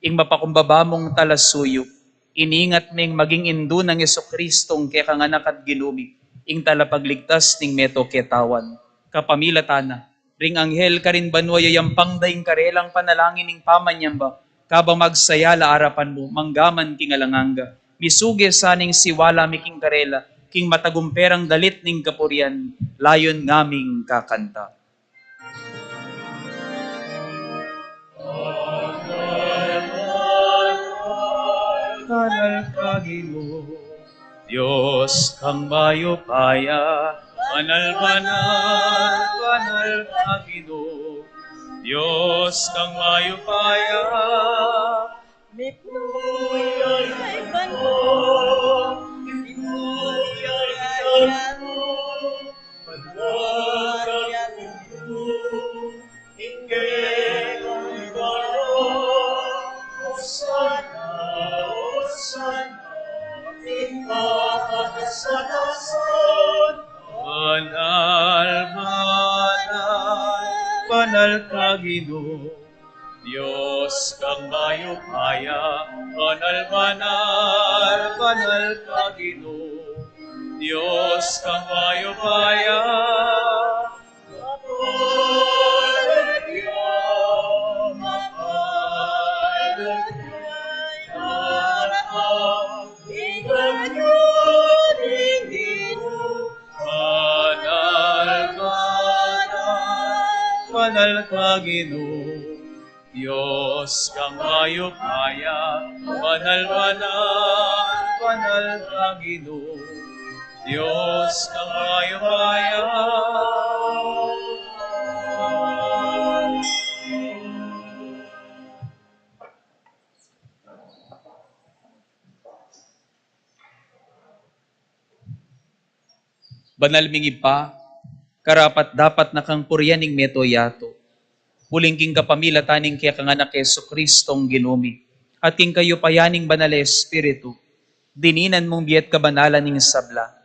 ing mapakumbaba mong talasuyo, iningat ming maging indu ng Yesu Kristong kekang anak at ginumi, ing talapagligtas ning meto ketawan, kapamilatana, ring anghel ka rin banwaya yampang daing karelang panalangin ning pamanyamba, kabang magsayala arapan mo, manggaman king alanganga. Misuge saning siwala mi king karela, king matagumperang dalit ning kapurian, layon ngaming kakanta. Kanal ka Ginoo, Diyos kang mayupaya, banal-banal, banal ka Ginoo, Diyos kang mayupaya. Mipuyay ay banmo, mipuyay ay Banal, banal, banal ka Ginoo, Diyos kang mayupaya, banal, banal, banal ka Ginoo, Diyos kang mayupaya. banal ka Ginoo. Diyos kang mayo kaya, banal ka Ginoo. Diyos kang mayo kaya. Banal mingi pa, karapat dapat na kang puryaning metoyato. Muling king kapamila taning kaya kang anak Yesu Kristong ginumi. At king kayo payaning banal Espiritu, dininan mong biyat kabanalan ning sabla.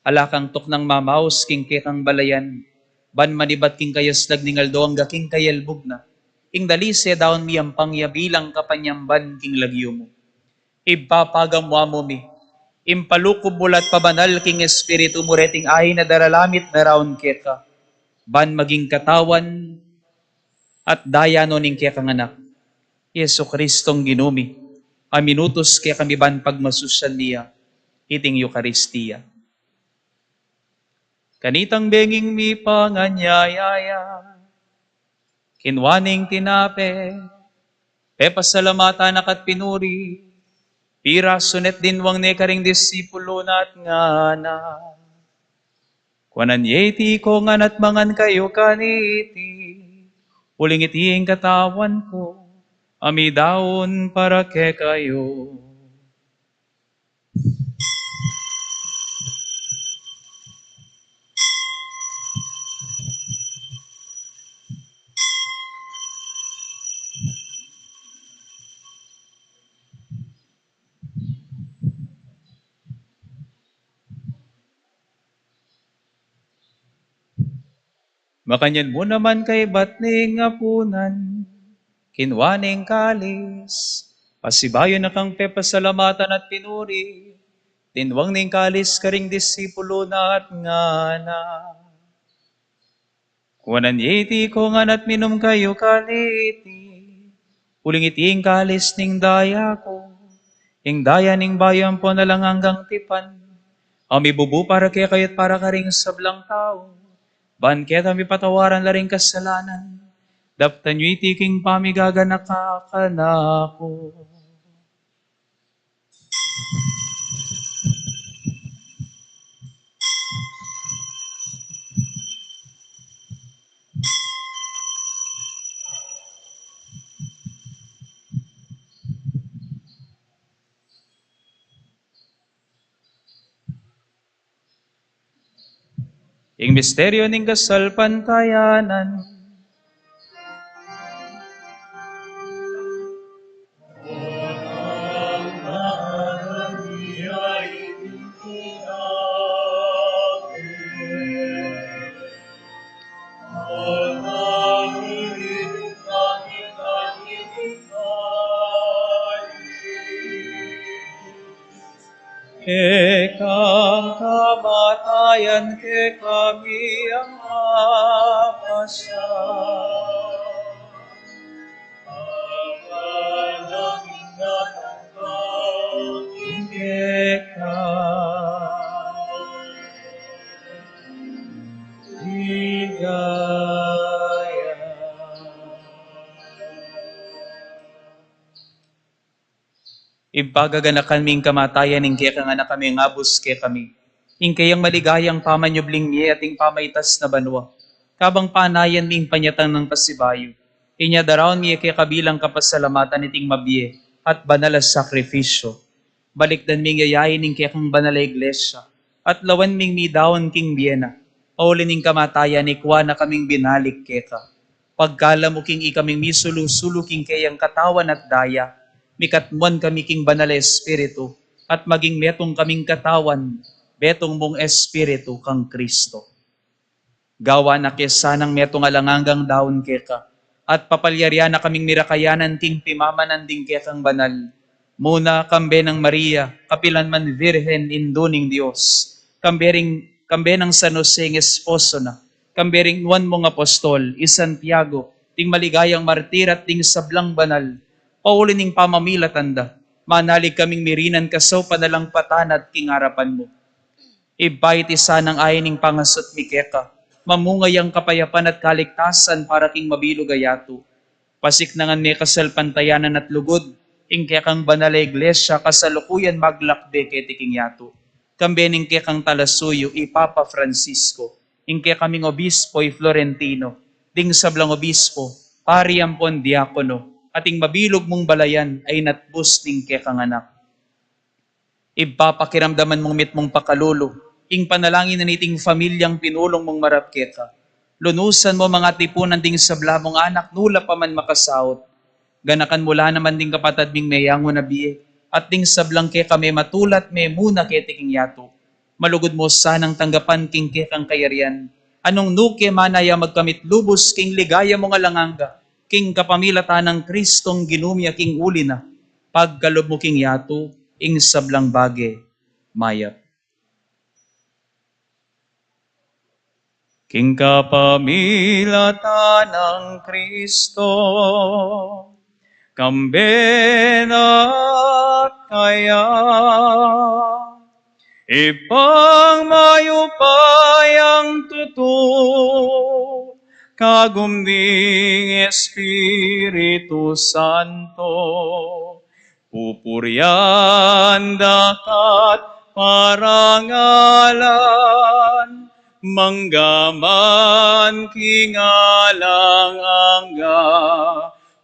Alakang tok ng mamaos king kaya kang balayan, ban manibat king kayaslag ning aldo ang gaking kayalbog na. Ing dalise daon miyang pangyabilang kapanyamban king lagyo mo. Ipapagamwa mo mi, impalukob mulat pabanal king Espiritu mo reting ay na daralamit na raon keka. Ban maging katawan at daya no ning kaya kang anak. Yesu Kristong ginumi, aminutos kaya kami ban pagmasusyan niya, iting Eucharistia. Kanitang benging mi panganyayaya, kinwaning tinape, pepasalamatan akat pinuri, pira sunet dinwang ne karing disipulo na at ngana. Kuanan yeti ko nganat mangan kayo kaniti, uling itiing katawan ko, amidaon para ke kayo. Makanyan mo naman kay batning apunan, kinwaning kalis, pasibayo na kang pepasalamatan at pinuri, tinwang ning kalis karing disipulo na at ngana. Kuanan yeti ko nganat minum kayo kaliti, uling itiing kalis ning daya ko, ing daya ning bayan po na lang hanggang tipan, ami bubu para kaya kayo't para karing sablang tao. Ban kaya kami patawaran laring kasalanan, daptan nyo itiking pamigaga nakakanako. Ing misteryo ning kasalpantayanan, kekang kamatayan ke kami ang mapasya. Ipagaganakan ming kamatayan ing kaya nga na kami ngabus kaya kami. Ing kayang maligayang pamanyubling niya ating pamaitas na banwa. Kabang panayan ming panyatang ng pasibayo. Inya daraon niya kaya kabilang kapasalamatan iting mabiye at banal sakripisyo. Balikdan ming yayain ing kaya kang banal iglesia. At lawan ming midaon king biyena. Paulin ing kamatayan ikwa na kaming binalik kaya ka. Pagkala mo king ikaming misulu-sulu king kayang katawan at daya. Mikatmuan kami king banal Espiritu, at maging metong kaming katawan, betong mong Espiritu kang Kristo. Gawa na kesanang metong alanganggang daon keka, at papalyarya na kaming mirakayanan ting pimamanan ding kekang banal. Muna kambe ng Maria, kapilan man Virhen induning Diyos, kambe ng San Jose ng esposo na, kambering Juan mong apostol, Santiago, ting maligayang martir at ting sablang banal, Paulin ning pamamilatanda, manalig kaming mirinan kasaw panalang patanat king harapan mo. Ibay ti sanang ayin ning pangasot mi keka, mamungay ang kapayapan at kaligtasan para king mabilog ayato. Pasiknangan may kasalpantayanan at lugod, ingke kang banal na iglesia kasalukuyan maglakde kay tiking yato. Kambening ke kang talasuyo, Ipapa Francisco, ingke kaming obispo Florentino, ding sablang obispo, pari ampon diakono, ating mabilog mong balayan ay natbus ning ke kang anak. Ipapakiramdaman mong mit mong pakalulo, ing panalangin na niting familyang pinulong mong marapketa. Lunusan mo mga tipunan ding sabla mong anak, nula pa man makasaot. Ganakan mula naman ding kapatad ming mayango na biye, at ding sablang ke kami matulat me muna ke tiking yato. Malugod mo sanang tanggapan king ke kang kayarian. Anong nuke manaya magkamit lubos king ligaya mo nga langanga, king kapamilata ng Kristong ginumya king uli na. Pagkalob mo king yato, ing sablang bage, mayap. King kapamilata ng Kristo, kambenat kaya, ipang mayupayang tuto, kagumding Espiritu Santo, pupuryan dakat parangalan, manggaman kingalang angga,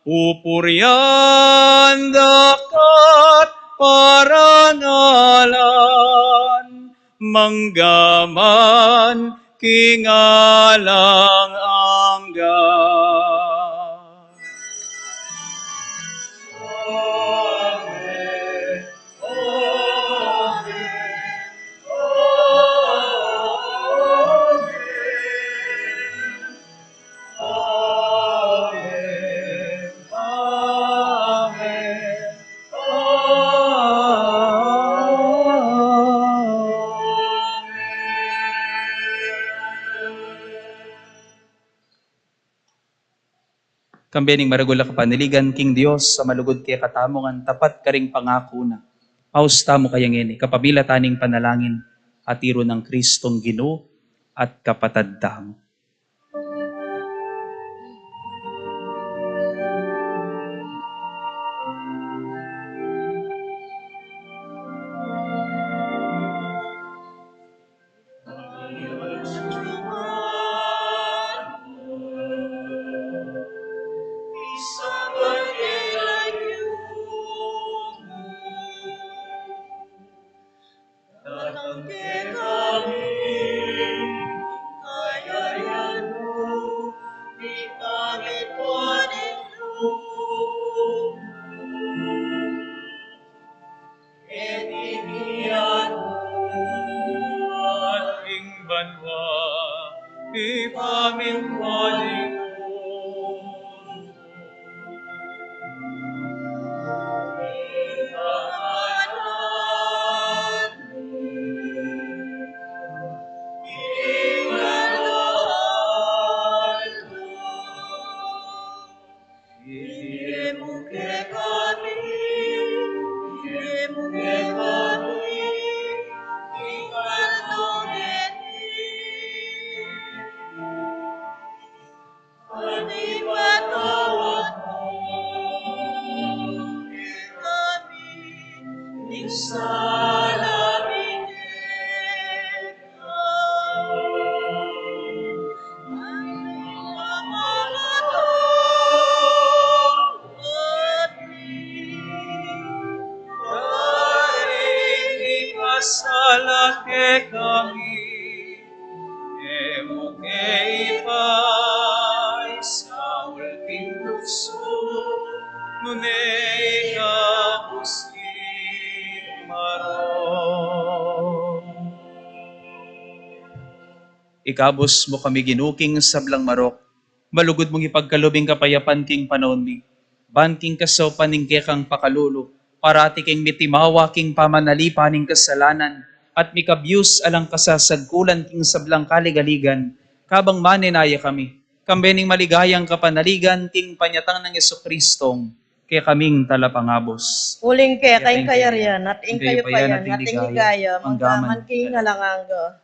pupuryan dakat parangalan, manggaman kingalang angga. Kambening maragula ka paniligan, King Dios, sa malugod kaya katamongan, tapat karing pangako na. Pausta mo kayang ini, kapabila taning panalangin, atiro ng Kristong Ginoo at kapatadda mo. Salake kami, emukei pai sa ulting tukso, nunay kapuski maro. Ikabos mo kami ginuking sablang marok, malugod mong ipagkalubing kapayapan king panahon mi, banking kasaw paning kekang pakalulo, parati king mitimawa king pamanalipa ning kasalanan, at mikabyus alang kasasagkulan king sablang kaligaligan, kabang maninaya kami, kambening maligayang kapanaligan king panyatang ng Jesucristong, kaya kaming talapangabos. Uling kaya Kaya kayong kayarian at ing kayo payan at ing ligaya, manggaman king nalanganga.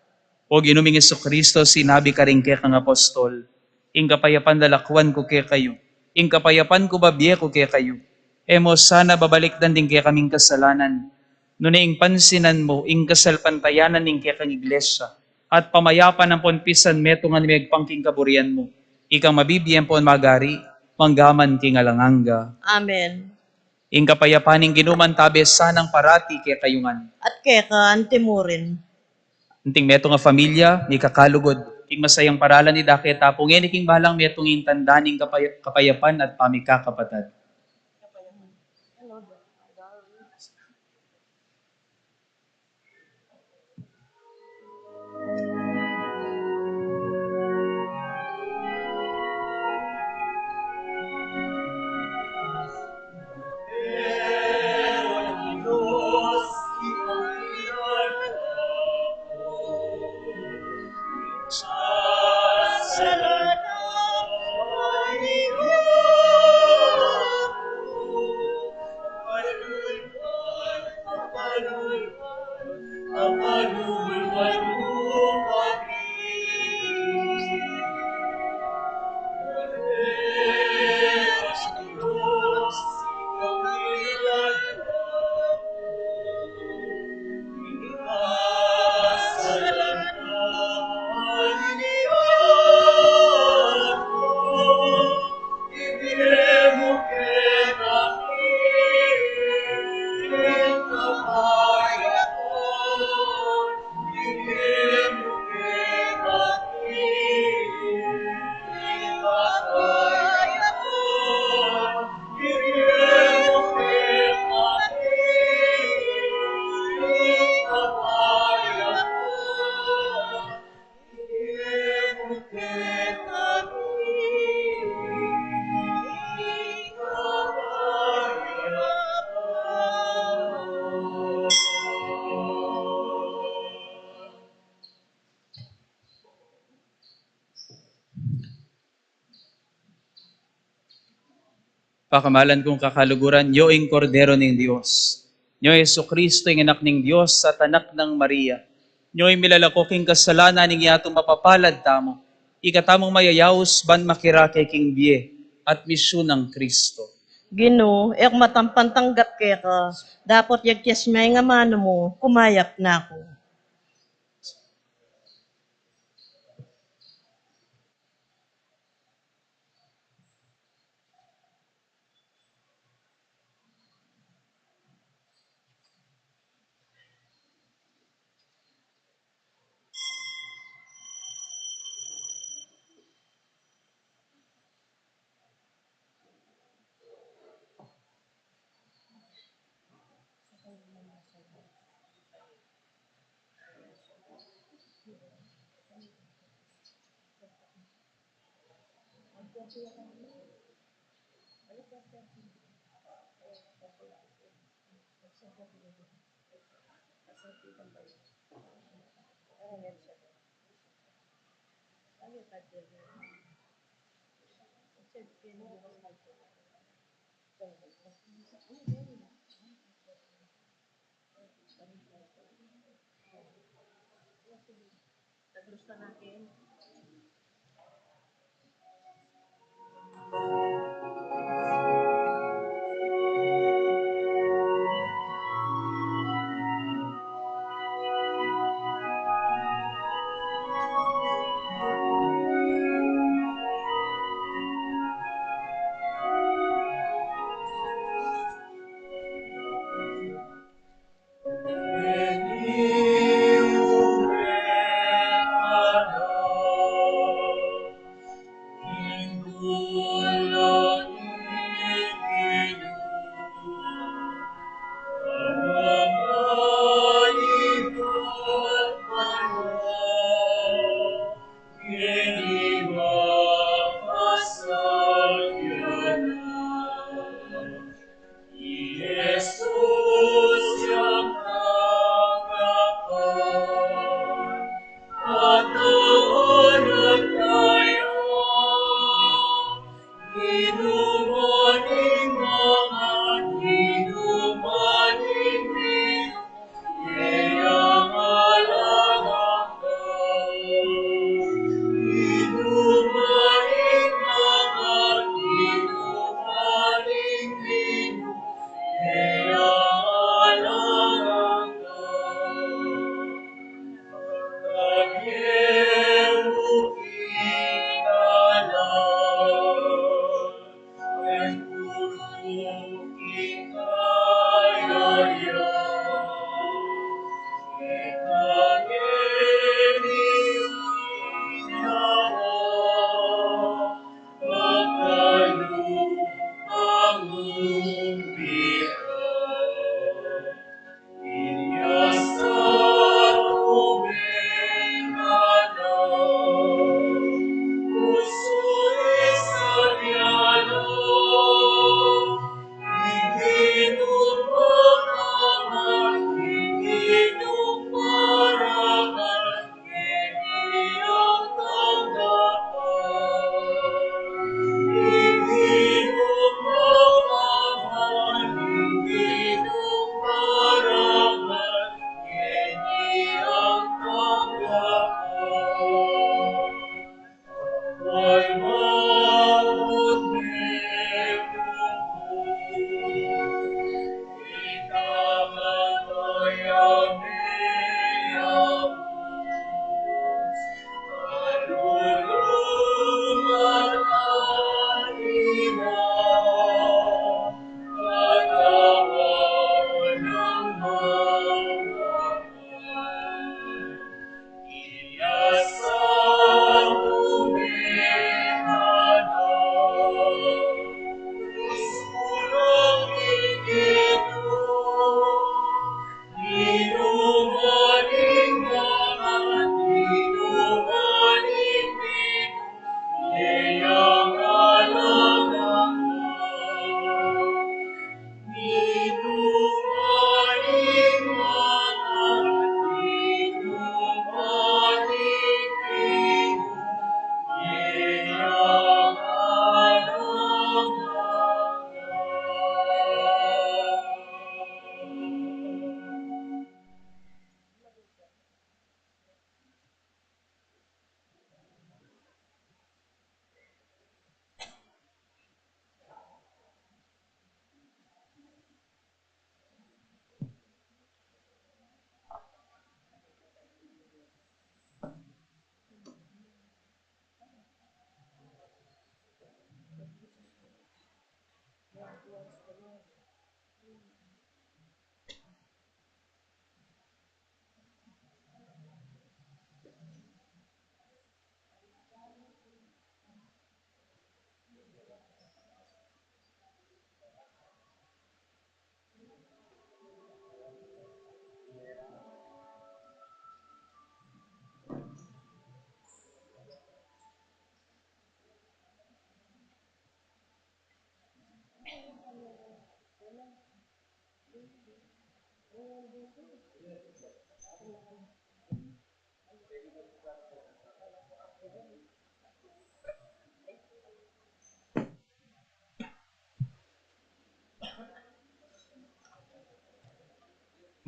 O ginuming Kristo, sinabi ka rin kay kang apostol, ing kapayapan lalakwan ko kay kayo, ing kapayapan ko babye ko kay kayo. Emo sana babalik din kay kaming kasalanan, no ing pansinan mo, ing kasalpantayanan ning kay kang iglesia, at pamayapan ng ponpisan meto nga ni pangking kaburian mo, ikang mabibiyang pon magari, manggaman king alanganga. Amen. Ing kapayapaning ginuman tabe sanang parati kay kayungan. At keka antimurin. Inting meto nga familia, may kakalugod. Ing masayang paralan ni Dake tapong yan, iking balang metong intandaning kapayapan at pamikakapatad. Pakamalan kong kakaluguran, yo ing kordero ng Diyos. Nyo Kristo ing anak ng Diyos at anak ng Maria. Nyo milalakoking kasalanan ng yatong mapapalad tamo. Ikatamong mayayaos ban makirake king biye at misyon ng Kristo. Gino, ek matampantanggat keka. Dapat yagkes may nga mano mo, kumayap na ako.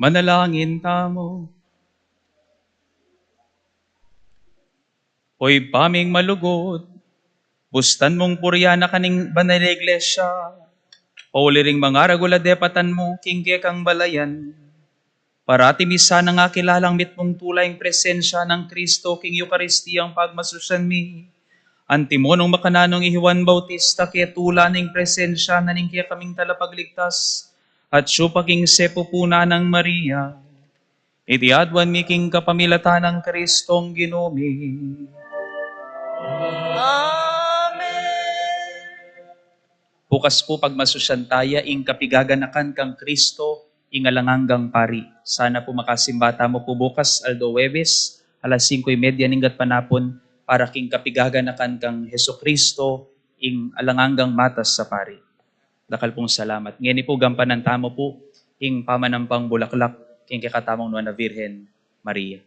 Manalangin tamo. Hoy paming malugod, bustan mong puryana kaning banal na iglesia, pauli ring mga ragula depatan mo, kingke kang balayan, parati misa na nga kilalang mit mong tulayng presensya ng Kristo, king Eukaristiyang pagmasusan mi, antimonong makananong ihiwan Bautista, kaya tula ng presensya na ning kaya kaming talapagligtas, at supaking sepupuna ng Maria, itiadwan mi king kapamilatan ng Kristong ginumi. Amen. Bukas po pagmasusyantaya, ing kapigaganakan kang Kristo, ingalanganggang pari. Sana po makasimbata mo po bukas, Aldo Webes, alas 5:30 ninggat panapon, para king kapigaganakan kang Heso Kristo, ing alanganggang matas sa pari. Dakal pong salamat. Ngeni po gampanan tamo po, ing pamanampang bulaklak, king kakatamong Nuana Virgen Maria.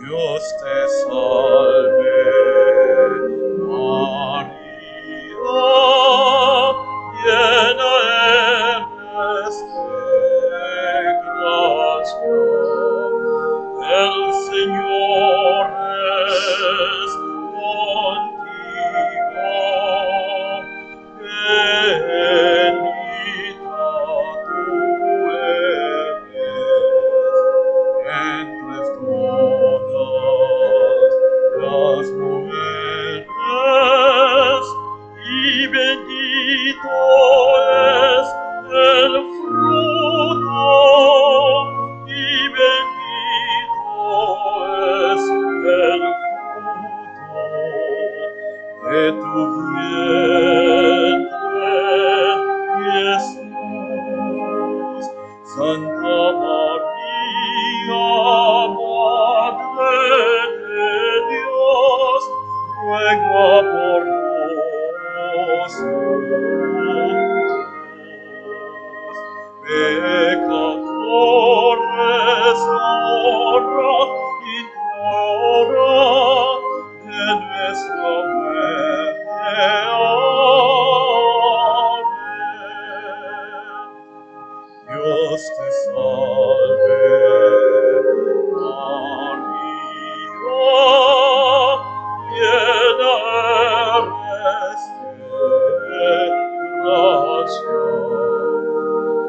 Dios te salve, María, llena eres de gracia, el Señor es contigo, bendita tú eres entre todas las mujeres, y bendito es el fruto, y bendito es el fruto de tu vientre, Jesús. Santa María, Madre de Dios, ruega por nosotros, pecadores, ahora y hora de nuestra muerte. Amén. Dios te salve, María, llena eres de gracia,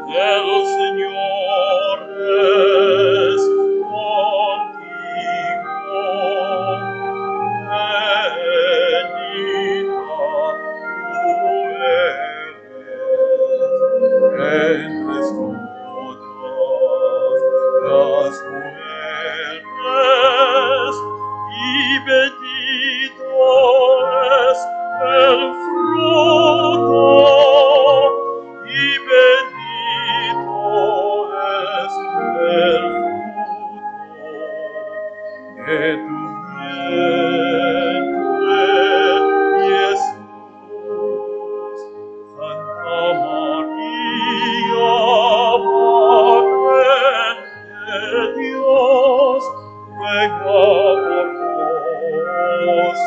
el Señor es contigo, bendita tú eres entre todas las mujeres, y bendito es el fruto, y bendito es el fruto de tu vientre, Jesús. Santa María, Madre de Dios, ruega por nosotros,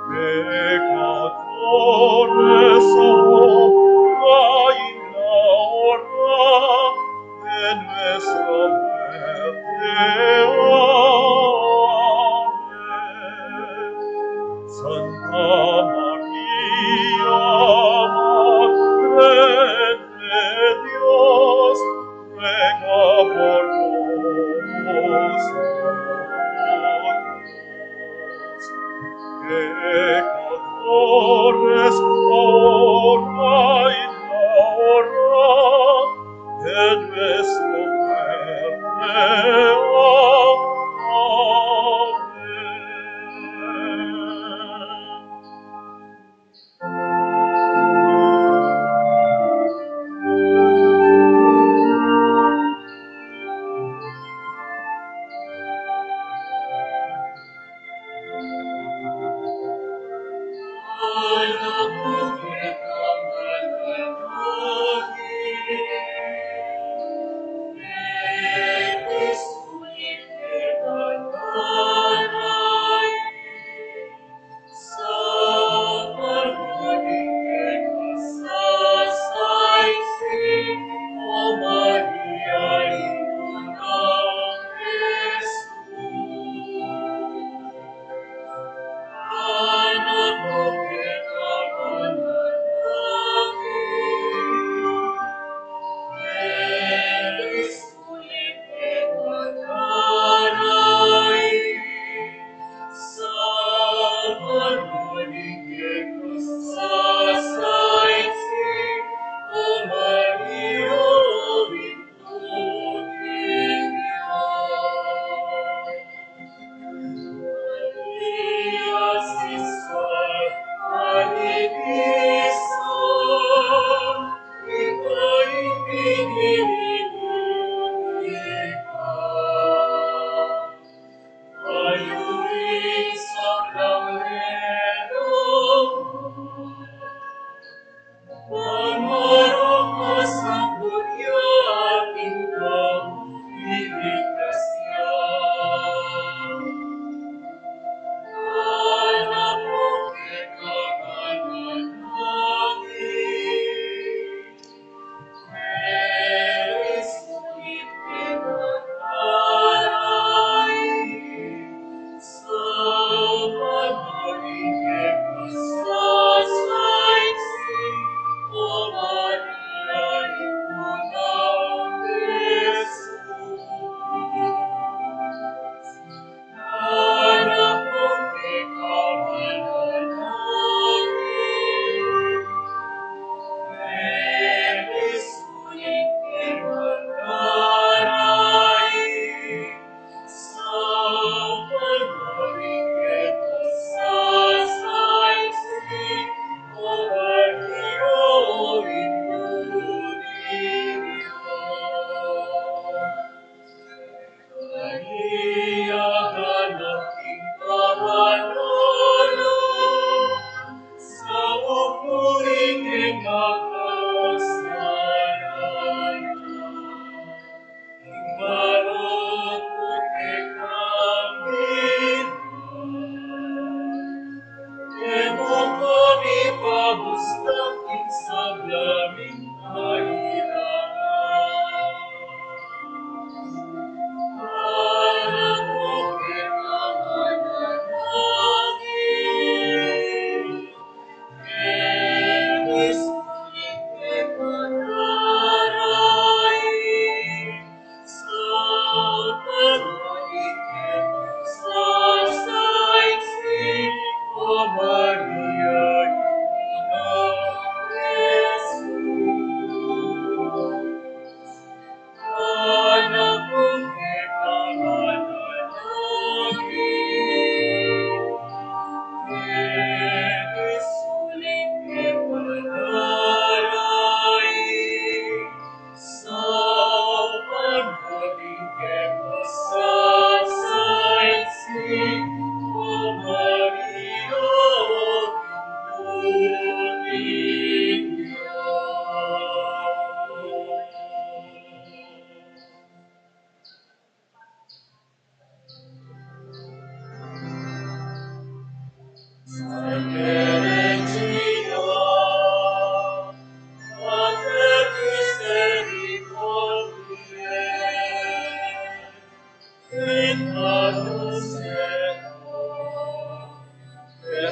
pecadores. pecadores, ahora y la hora de nuestra muerte. Amén. Santa María, Madre de Dios, ruega por nosotros, pecadores, ahora y la hora de nuestra muerte.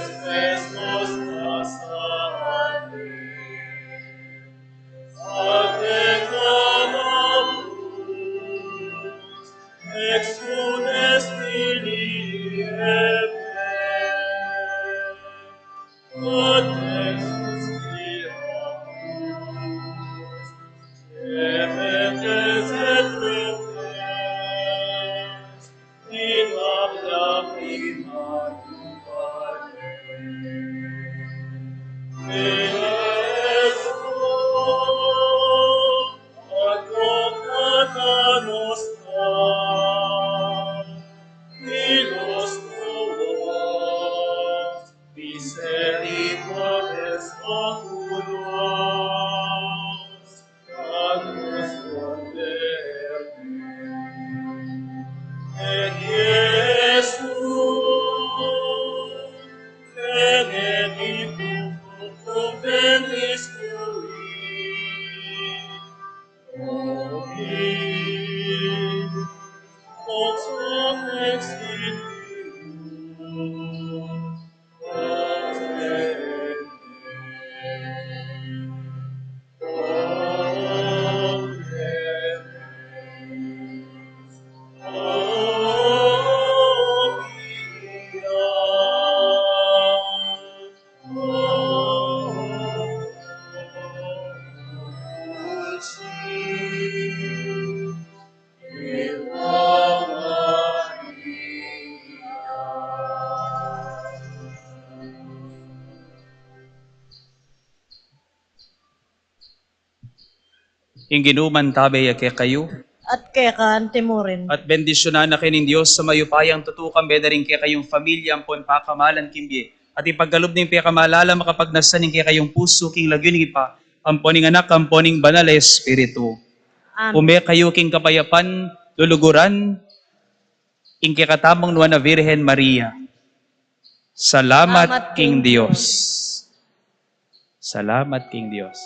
Christus passavi, addecamus, exunes filii Eve, adexus Iramus, Emetes et repens, in habla prima nubare. Advocata nostra, Illos tuos, misericordes oculos, ad nos converte. Et Jesús, benedictum fructum ventris tui, Domine, vox hoc ex nihilo, amen. Inginuman tabay ake kayo, At kaya ka, Antimorin. at bendisyonan na kinin Diyos sa mayupayang tutukan bedaring kay kayong pamilya ampon pakamalan kimbi. At ipagkalob ning pekamalala makapagnasaning kay kayong puso king lagyuning pa, amponing anak, amponing banal na Espiritu. Amen. Ume kayo king kapayapan, luluguran, ing kikatamang nuwan na Virhen Maria. Salamat Salamat king King Diyos. Salamat king Diyos.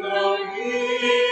Glory